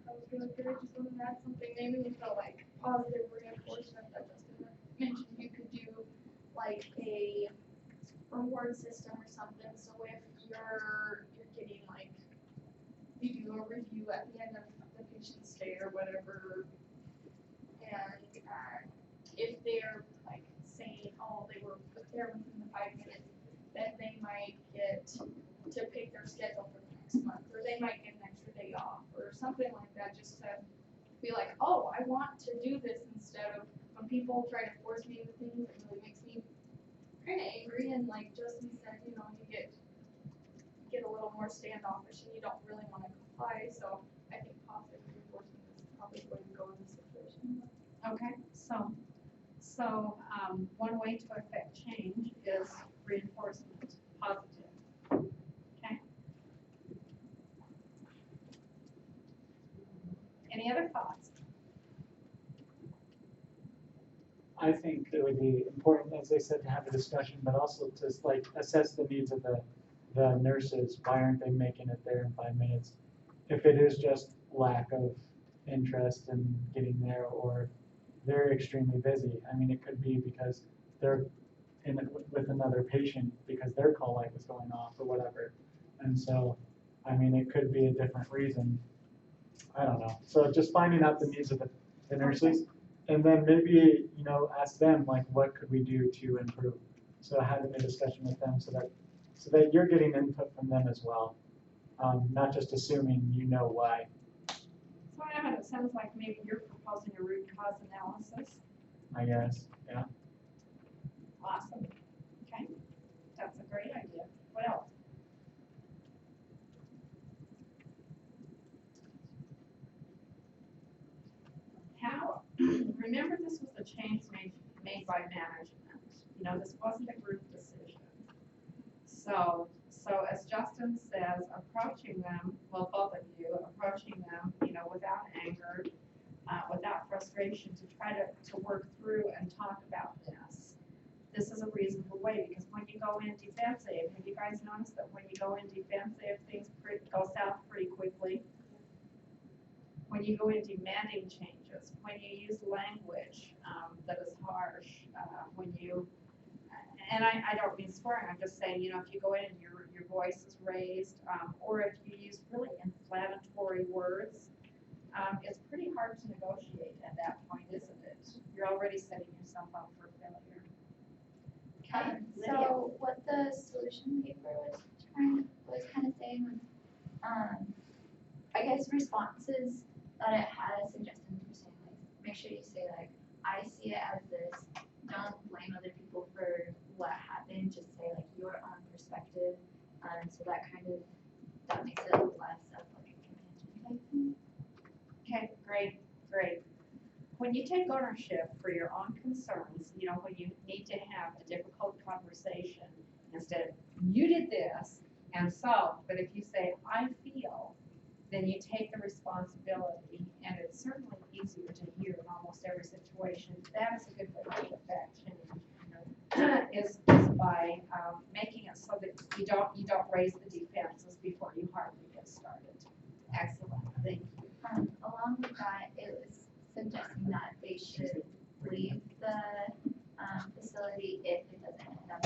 I was really good, just wanted to add something, maybe with the like positive reinforcement that Justin mentioned, you could do like a reward system or something, so if you're getting like, you do a review at the end of the patient's stay or whatever, and if they're like saying, oh, they were there within the 5 minutes, then they might get to pick their schedule for the next month, or they might get an extra day off, or something like that, just to be like, oh, I want to do this, instead of when people try to force me into things, it really makes me kind of angry, and like Justin said, you know, you get a little more standoffish and you don't really want to comply, so I think positive reinforcement is probably the way to go in this situation. Okay, so one way to affect change is reinforcement, positive. Okay. Any other thoughts? I think it would be important, as they said, to have a discussion, but also to like assess the needs of the nurses. Why aren't they making it there in 5 minutes? If it is just lack of interest in getting there, or they're extremely busy. I mean, it could be because they're with another patient because their call light was going off or whatever. And so, I mean, it could be a different reason. I don't know. So just finding out the needs of the nurses, and then maybe, you know, ask them, like, what could we do to improve? So having a discussion with them so that you're getting input from them as well. Not just assuming you know why. So Evan, it sounds like maybe you're proposing a root cause analysis. I guess, yeah. Awesome. Okay, that's a great idea. What else? remember this was a change made by management. You know, this wasn't a group decision. So as Justin says, approaching them, well, both of you, approaching them, you know, without anger, without frustration, to try to work through and talk about this. This is a reasonable way, because when you go in defensive, have you guys noticed that when you go in defensive, things go south pretty quickly? When you go in demanding changes, when you use language that is harsh, when you, and I don't mean swearing, I'm just saying, you know, if you go in and your voice is raised, or if you use really inflammatory words, it's pretty hard to negotiate at that point, isn't it? You're already setting yourself up for failure. Okay, Lydia. So what the solution paper was kind of saying was, I guess responses that it had suggestions for saying like, make sure you say like, I see it as this. Don't blame other people for what happened. Just say like your own perspective. So that makes it less of like a contingent type thing. Okay, great. When you take ownership for your own concerns, you know, when you need to have a difficult conversation, instead of you did this and so, but if you say I feel, then you take the responsibility, and it's certainly easier to hear in almost every situation. That is a good way to affect change. Is by making it so that you don't raise the defenses before you hardly get started. Excellent, thank you. Along with that, it was suggesting that they should leave the facility if it doesn't end up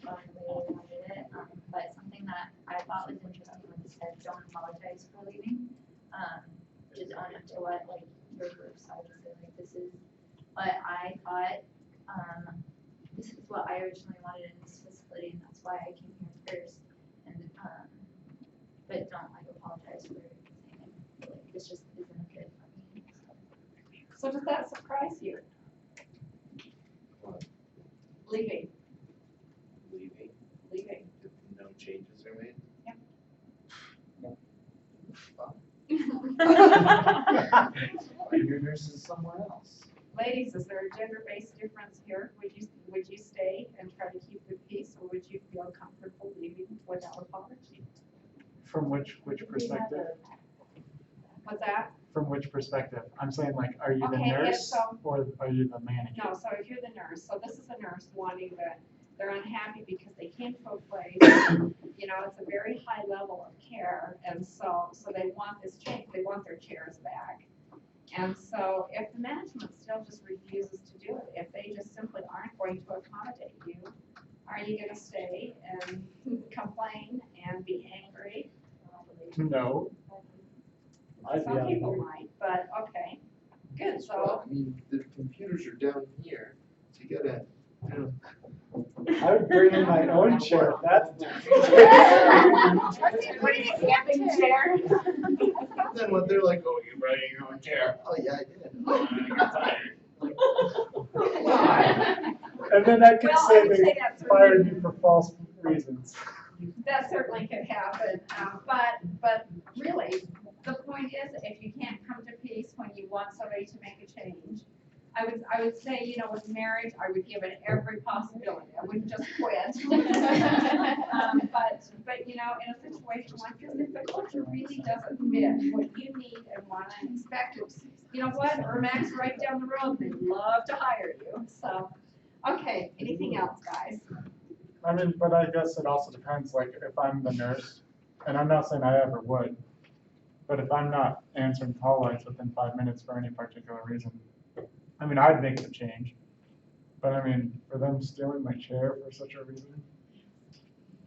going the way they wanted it. But something that I thought was interesting when it said don't apologize for leaving. Just own up to what like your group decided to say, like this is what I thought, this is what I originally wanted in this facility, and that's why I came here first. And but don't like apologize for saying like this just isn't a fit for me. So does that surprise you? What? Leaving. Leaving. If no changes are made? Find your nurses somewhere else. Ladies, is there a gender-based difference here? Would you stay and try to keep the peace, or would you feel comfortable leaving without apology? From which perspective? What's that? From which perspective? I'm saying like, are you the Okay, nurse so- or are you the manager? No, so if you're the nurse, so this is a nurse wanting that, they're unhappy because they came to a place, you know, it's a very high level of care, and so they want this change, they want their chairs back. And so if the management still just refuses to do it, if they just simply aren't going to accommodate you, are you gonna stay and complain and be angry? No. I'd be Some out of people here. might, but okay, good, so. Well, I mean, the computers are down here, so you gotta, you know. I would bring in my own chair. That's Putting a camping chair. Then when they're like, oh, you brought your own chair. Oh, yeah, I did. Oh, I got tired. and then I could Well, I say would they say that's fired me for false reasons. That certainly could happen, but really, the point is, if you can't come to peace when you want somebody to make a change, I would say, you know, with marriage, I would give it every possibility. I wouldn't just quit. But you know, in a situation like this, if the culture really doesn't fit what you need and want and expect, you know what, Ermac's right down the road, they'd love to hire you. So, okay, anything else, guys? I mean, but I guess it also depends, like, if I'm the nurse, and I'm not saying I ever would, but if I'm not answering call lights within 5 minutes for any particular reason, I mean, I'd make the change. But I mean, for them stealing my chair for such a reason,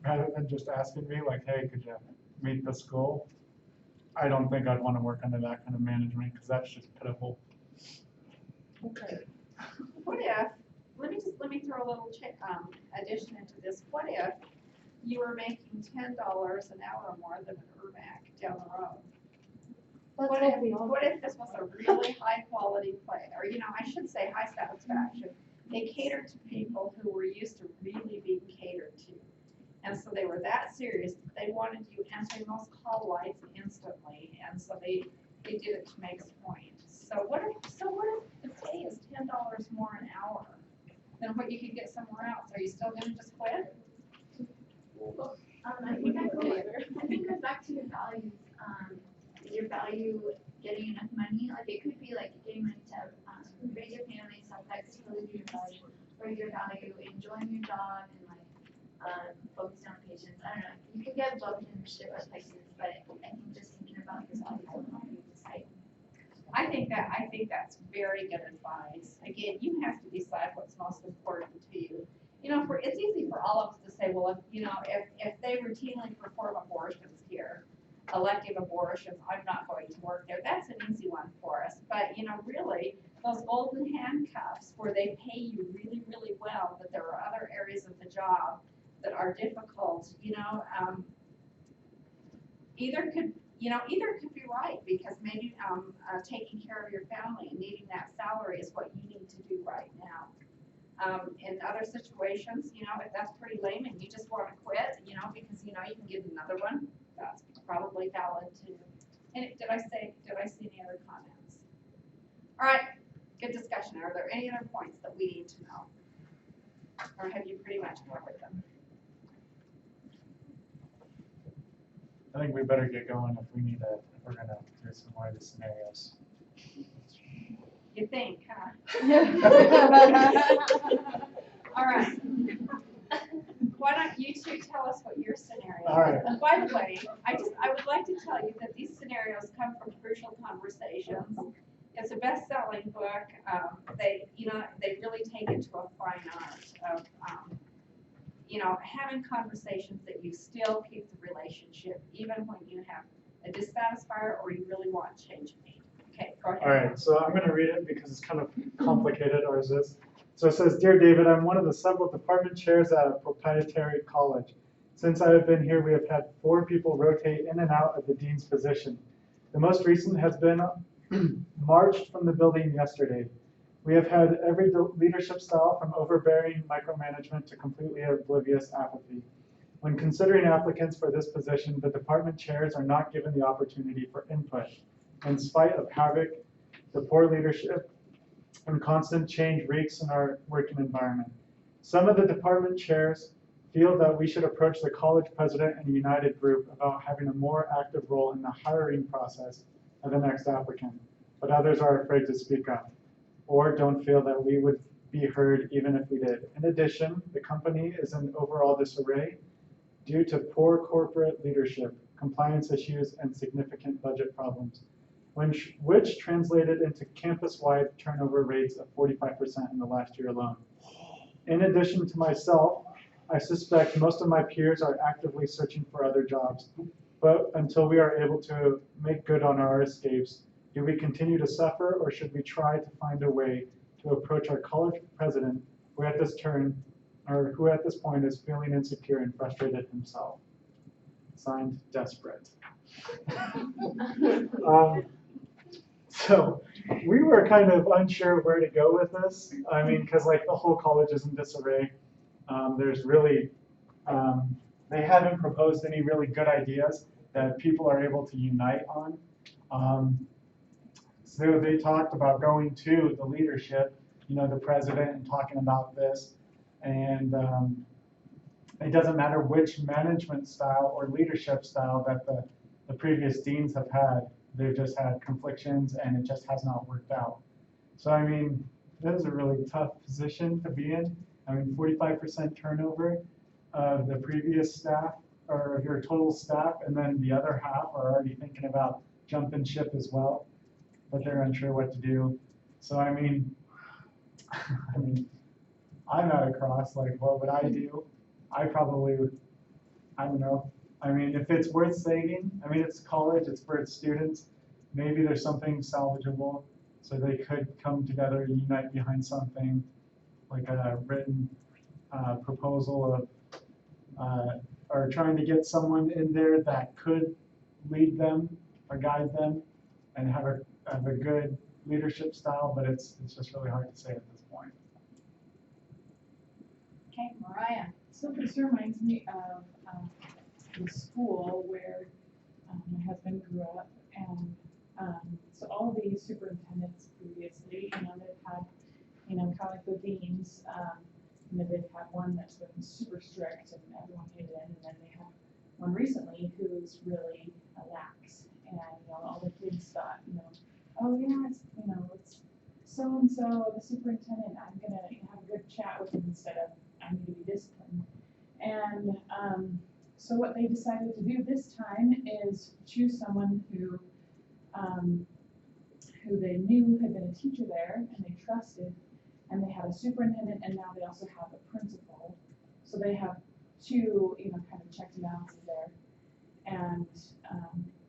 rather than just asking me, like, hey, could you meet the school? I don't think I'd want to work under that kind of management, because that's just pitiful. Okay. What if, let me throw a little addition into this. What if you were making $10 an hour more than an Ermac down the road? What if this was a really high quality play, or you know, I should say high satisfaction? They catered to people who were used to really being catered to. And so they were that serious that they wanted you answering those call lights instantly, and so they did it to make a point. So what if the pay is $10 more an hour than what you could get somewhere else, are you still gonna just quit? I think it goes back to your values. Your value getting enough money, like it could be like getting money to raise your family, stuff that's totally your value, or your value enjoying your job and like focusing on patients. I don't know. You could get both in different places, but I think just thinking about your values will help you decide. I think that's very good advice. Again, you have to decide what's most important to you. You know, it's easy for all of us to say, well, if they routinely perform abortions here, elective abortions, I'm not going to work there. That's an easy one for us. But, you know, really, those golden handcuffs where they pay you really, really well, but there are other areas of the job that are difficult, either could be right, because maybe taking care of your family and needing that salary is what you need to do right now. In other situations, if that's pretty lame and you just want to quit, because you can get another one, that's probably valid too. And did I see any other comments? All right, good discussion. Are there any other points that we need to know? Or have you pretty much covered them? I think we better get going if we're gonna do some more of the scenarios. You think, huh? All right. Why don't you two tell us what your scenario is? All right. And by the way, I would like to tell you that these scenarios come from Crucial Conversations. It's a best-selling book. They really take it to a fine art of, having conversations that you still keep the relationship, even when you have a dissatisfier or you really want change made. Okay, go ahead. All right, so I'm going to read it because it's kind of complicated, ours is. So it says, Dear David, I'm one of the several department chairs at a proprietary college. Since I have been here, we have had 4 people rotate in and out of the dean's position. The most recent has been marched from the building yesterday. We have had every leadership style from overbearing micromanagement to completely oblivious apathy. When considering applicants for this position, the department chairs are not given the opportunity for input. In spite of havoc, the poor leadership and constant change wreaks in our working environment. Some of the department chairs feel that we should approach the college president and United group about having a more active role in the hiring process of the next applicant, but others are afraid to speak up or don't feel that we would be heard even if we did. In addition, the company is in overall disarray due to poor corporate leadership, compliance issues, and significant budget problems, which translated into campus-wide turnover rates of 45% in the last year alone. In addition to myself, I suspect most of my peers are actively searching for other jobs. But until we are able to make good on our escapes, do we continue to suffer, or should we try to find a way to approach our college president, who at this point is feeling insecure and frustrated himself? Signed, Desperate. So we were kind of unsure where to go with this. I mean, because the whole college is in disarray. There's really, they haven't proposed any really good ideas that people are able to unite on. So they talked about going to the leadership, the president, and talking about this. And it doesn't matter which management style or leadership style that the previous deans have had. They've just had conflictions, and it just has not worked out. So, I mean, that is a really tough position to be in. I mean, 45% turnover of the previous staff, or of your total staff, and then the other half are already thinking about jumping ship as well, but they're unsure what to do. So, I mean, I'm at a cross, what would I do? I probably would, I don't know. I mean, if it's worth saving, I mean, it's college, it's for its students. Maybe there's something salvageable, so they could come together and unite behind something, like a written proposal of, or trying to get someone in there that could lead them or guide them and have a good leadership style, but it's just really hard to say at this point. Okay, Mariah. So this reminds me of the school where my husband grew up, and so all the superintendents previously, they've had deans, and then they've had one that's been super strict and everyone hated it, and then they have one recently who's really lax, and, you know, all the kids thought, you know, oh yeah, it's, you know, it's so-and-so, the superintendent, I'm gonna have a good chat with him instead of, I need to be disciplined. And, so what they decided to do this time is choose someone who they knew had been a teacher there and they trusted, and they had a superintendent, and now they also have a principal. So they have two, you know, kind of checks and balances there. And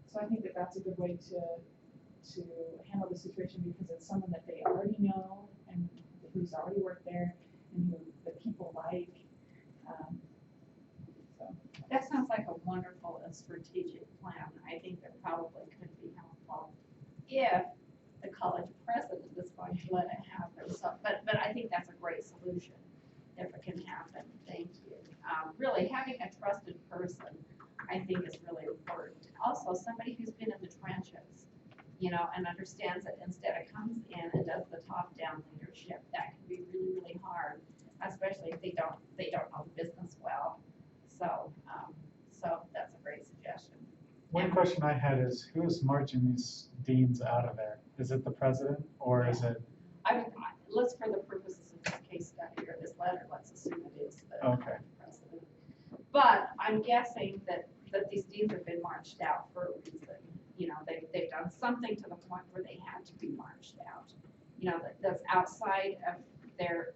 so I think that that's a good way to handle the situation, because it's someone that they already know and who's already worked there and who the people like. So. That sounds like a wonderful and strategic plan. I think that probably could be helpful if the college president is going to let it happen. So, but I think that's a great solution if it can happen. Thank you. Really, having a trusted person, I think, is really important. Also, somebody who's been in the trenches, you know, and understands it instead of comes in and does the top-down leadership. That can be really, really hard, especially if they don't know the business well. So, so that's a great suggestion. One question I had is, who's marching these deans out of there? Is it the president, or is it? Let's, for the purposes of this case study or this letter, let's assume it is the president. But I'm guessing that these deans have been marched out for a reason. You know, they've done something to the point where they had to be marched out. You know, that's outside of their,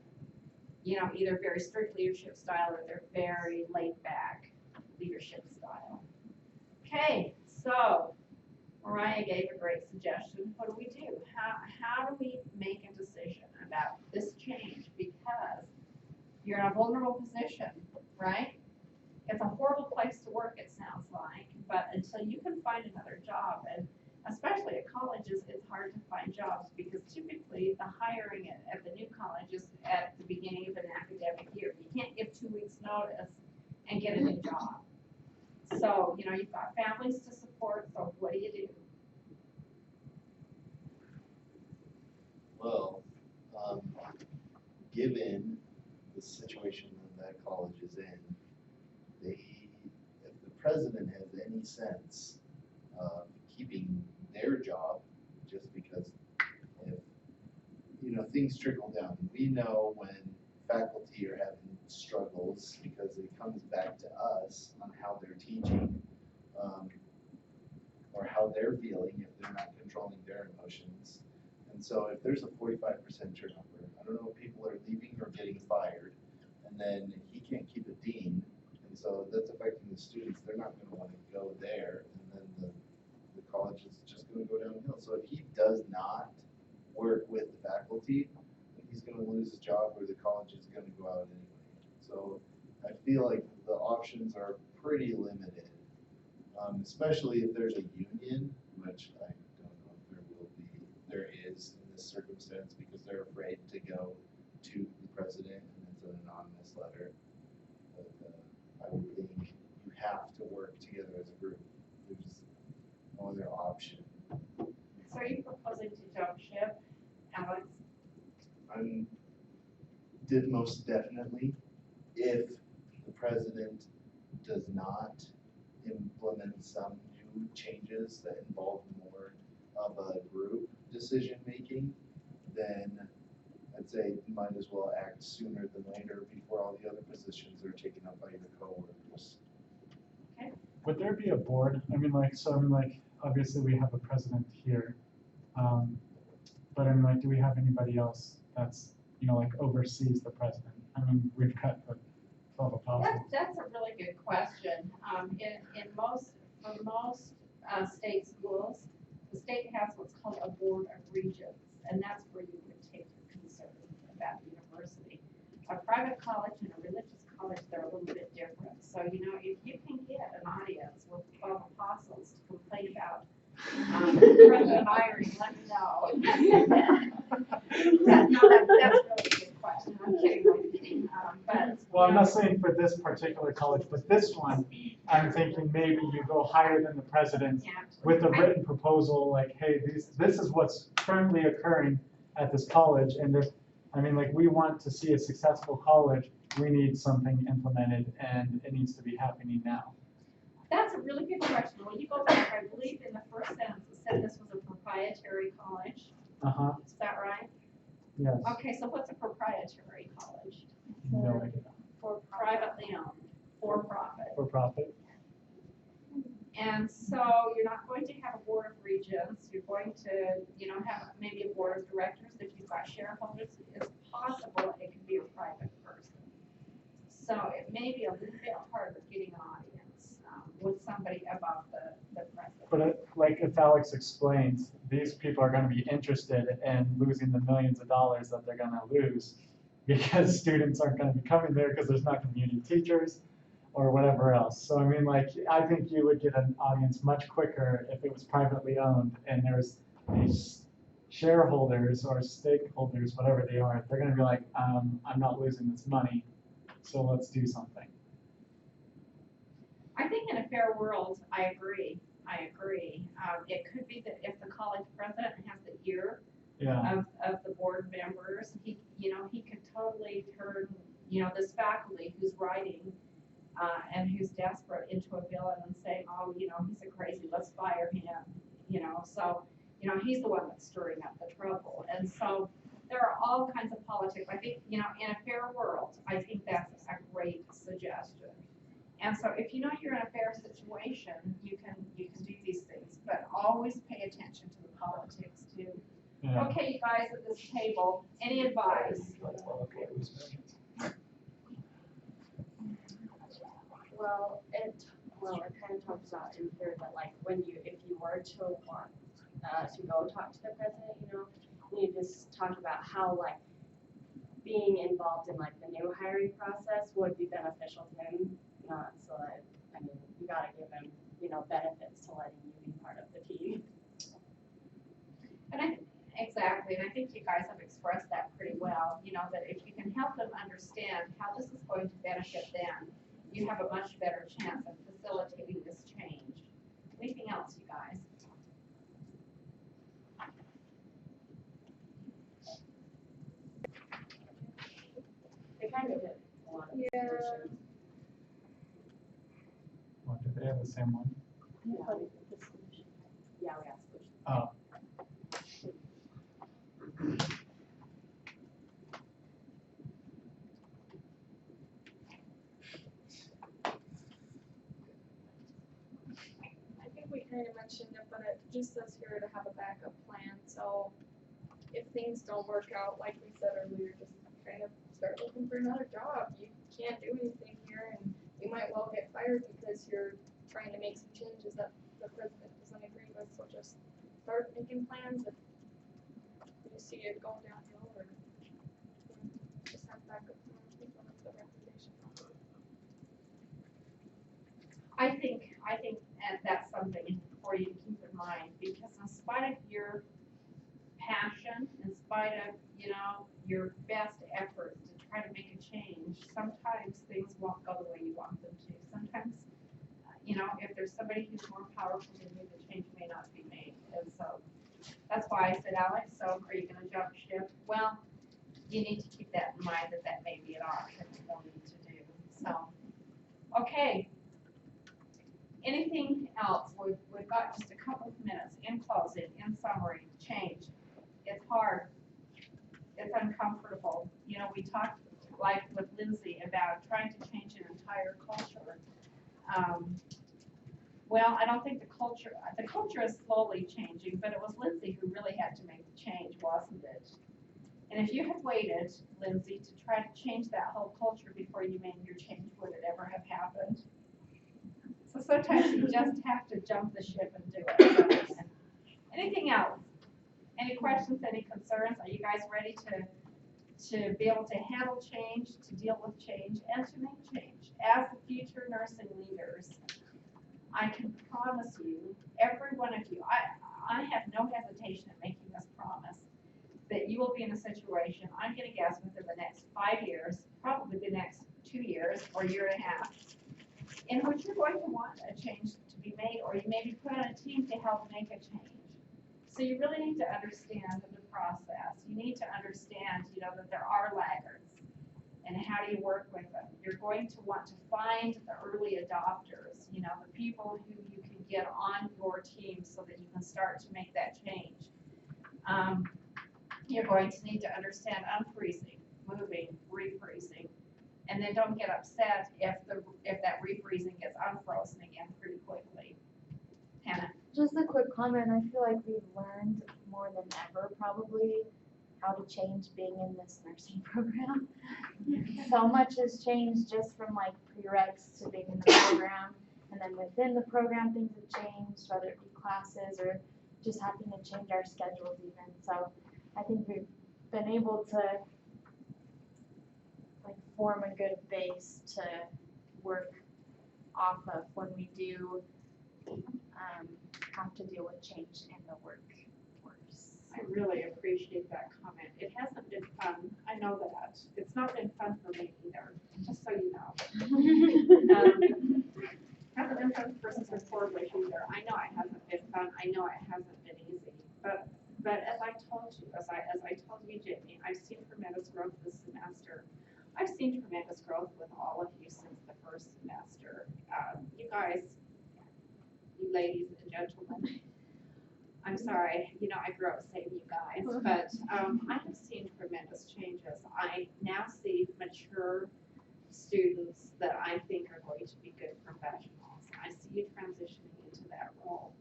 you know, either very strict leadership style or their very laid back leadership style. Okay, so Mariah gave a great suggestion. What do we do? How do we make a decision about this change? Because you're in a vulnerable position, right? It's a horrible place to work, it sounds like, but until you can find another job, and especially at colleges, it's hard to find jobs because typically the hiring at the new colleges at the beginning of an academic year, you can't give 2 weeks notice and get a new job. So, you know, you've got families to support, so what do you do? Well, given the situation that college is in, if the president has any sense of keeping their job, just because if, you know, things trickle down, we know when faculty are having struggles because it comes back to us on how they're teaching, or how they're feeling if they're not controlling their emotions. And so if there's a 45% turnover, I don't know if people are leaving or getting fired, and then he can't keep a dean, and so that's affecting the students. They're not going to want to go there, and then the college is just going to go downhill. So if he does not work with the faculty, then he's going to lose his job, or the college is going to go out anyway. So I feel like the options are pretty limited, especially if there's a union, which I don't know if there will be. There is in this circumstance because they're afraid to go to the president, and it's an anonymous letter. But I would think you have to work together as a group. There's no other option. So are you proposing to jump ship, Alex? Did most definitely, if the president does not implement some new changes that involve more of a group decision making, then I'd say you might as well act sooner than later before all the other positions are taken up by your coworkers. Okay. Would there be a board? I mean, like, obviously we have a president here, but I mean, like, do we have anybody else that's, you know, like, oversees the president? I mean, we've got the 12 apostles. That's a really good question. For most state schools, the state has what's called a board of regents, and that's where you would take your concern about the university. A private college and a religious college, they're a little bit different. So, you know, if you can get an audience with 12 apostles to complain about president hiring, let me know. That's a really good question. I'm kidding. Well, I'm not saying for this particular college, but this one, I'm thinking maybe you go higher than the president with a written proposal like, hey, this is what's currently occurring at this college, and if I mean, like, we want to see a successful college, we need something implemented, and it needs to be happening now. That's a really good question. When you go back, I believe in the first sentence, it said this was a proprietary college. Uh-huh, Is that right? yes. Okay, so what's a proprietary college? No idea. For privately owned, for profit. For profit? And so you're not going to have a board of regents, you're going to, have maybe a board of directors. If you've got shareholders, it's possible it could be a private person. So it may be a little bit harder getting an audience with somebody above the president. But like if Alex explains, these people are gonna be interested in losing the millions of dollars that they're gonna lose because students aren't gonna be coming there because there's not gonna be any teachers or whatever else. So I mean, like, I think you would get an audience much quicker if it was privately owned and there's these shareholders or stakeholders, whatever they are, they're gonna be like, I'm not losing this money, so let's do something. I think in a fair world, I agree. It could be that if the college president has the ear Yeah, of the board members, he could totally turn, this faculty who's writing and who's desperate into a villain and saying, oh, he's a crazy, let's fire him, so, he's the one that's stirring up the trouble. And so there are all kinds of politics. I think, in a fair world, I think that's a great suggestion. And so if you know you're in a fair situation, you can do these things, but always pay attention to the politics too. yeah. Okay, you guys at this table, any advice? Well, it kind of talks about in here that like if you were to want to go talk to the president, you just talk about how like being involved in like the new hiring process would be beneficial to him, not so that, you gotta give him, benefits to letting you be part of the team. Exactly, and I think you guys have expressed that pretty well, that if you can help them understand how this is going to benefit them, you have a much better chance of facilitating this change. Anything else, you guys? They kind of hit a lot of solutions. What, do they have the same one? Yeah, we have solutions. Oh. I think we kind of mentioned it, but it just says here to have a backup plan, so if things don't work out, like we said earlier, just kind of start looking for another job. You can't do anything here, and you might well get fired because you're trying to make some changes that the president doesn't agree with, so just start making plans if you see it going downhill, or just have backup plans. I think that's the recommendation. I think that's something for you to keep in mind, because in spite of your passion, in spite of, your best efforts to try to make a change, sometimes things won't go the way you want them to. Sometimes, if there's somebody who's more powerful than you, the change may not be made. And so that's why I said, Alex, so are you gonna jump ship? Well, you need to keep that in mind, that may be an option you'll need to do. So, okay. Anything else? We've got just a couple of minutes. In closing, in summary, change. It's hard. It's uncomfortable. We talked like with Lindsay about trying to change an entire culture. Well, I don't think the culture is slowly changing, but it was Lindsay who really had to make the change, wasn't it? And if you had waited, Lindsay, to try to change that whole culture before you made your change, would it ever have happened? So sometimes you just have to jump the ship and do it. Anything else? Any questions, any concerns? Are you guys ready to be able to handle change, to deal with change, and to make change? As the future nursing leaders, I can promise you, every one of you, I have no hesitation in making this promise, that you will be in a situation, I'm gonna guess within the next 5 years, probably the next 2 years or year and a half, in which you're going to want a change to be made, or you may be put on a team to help make a change. So you really need to understand the process. You need to understand, you know, that there are laggards. And how do you work with them? You're going to want to find the early adopters, you know, the people who you can get on your team so that you can start to make that change. You're going to need to understand unfreezing, moving, refreezing, and then don't get upset if that refreezing gets unfrozen again pretty quickly. Hannah? Just a quick comment, I feel like we've learned more than ever probably how to change being in this nursing program. So much has changed just from like prereqs to being in the program, and then within the program things have changed, whether it be classes or just having to change our schedules even. So I think we've been able to like form a good base to work off of when we do have to deal with change in the workforce. I really appreciate that comment. It hasn't been fun. I know that. It's not been fun for me either, just so you know. Hasn't been fun for Sister Portland either. I know it hasn't been fun. I know it hasn't been easy. But as I told you, as I told you, Jamie, I've seen tremendous growth this semester. I've seen tremendous growth with all of you since the first semester. You guys, you ladies and gentlemen, I'm sorry, you know, I grew up saying you guys, but I have seen tremendous changes. I now see mature students that I think are going to be good professionals. I see you transitioning into that role.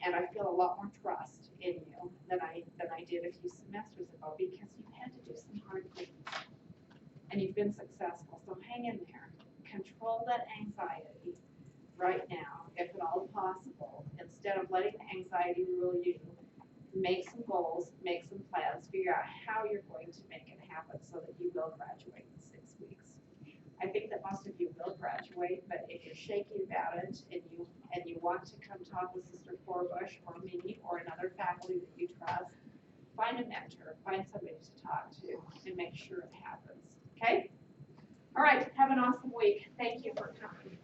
And I feel a lot more trust in you than I did a few semesters ago, because you've had to do some hard things. And you've been successful, so hang in there. Control that anxiety right now, if at all possible. Instead of letting the anxiety rule you, make some goals, make some plans, figure out how you're going to make it happen so that you will graduate in 6 weeks. I think that most of you will graduate, but if you're shaky about it and you want to come talk with Sister Forbush or me or another faculty that you trust, find a mentor, find somebody to talk to, and make sure it happens. Okay? All right, have an awesome week. Thank you for coming.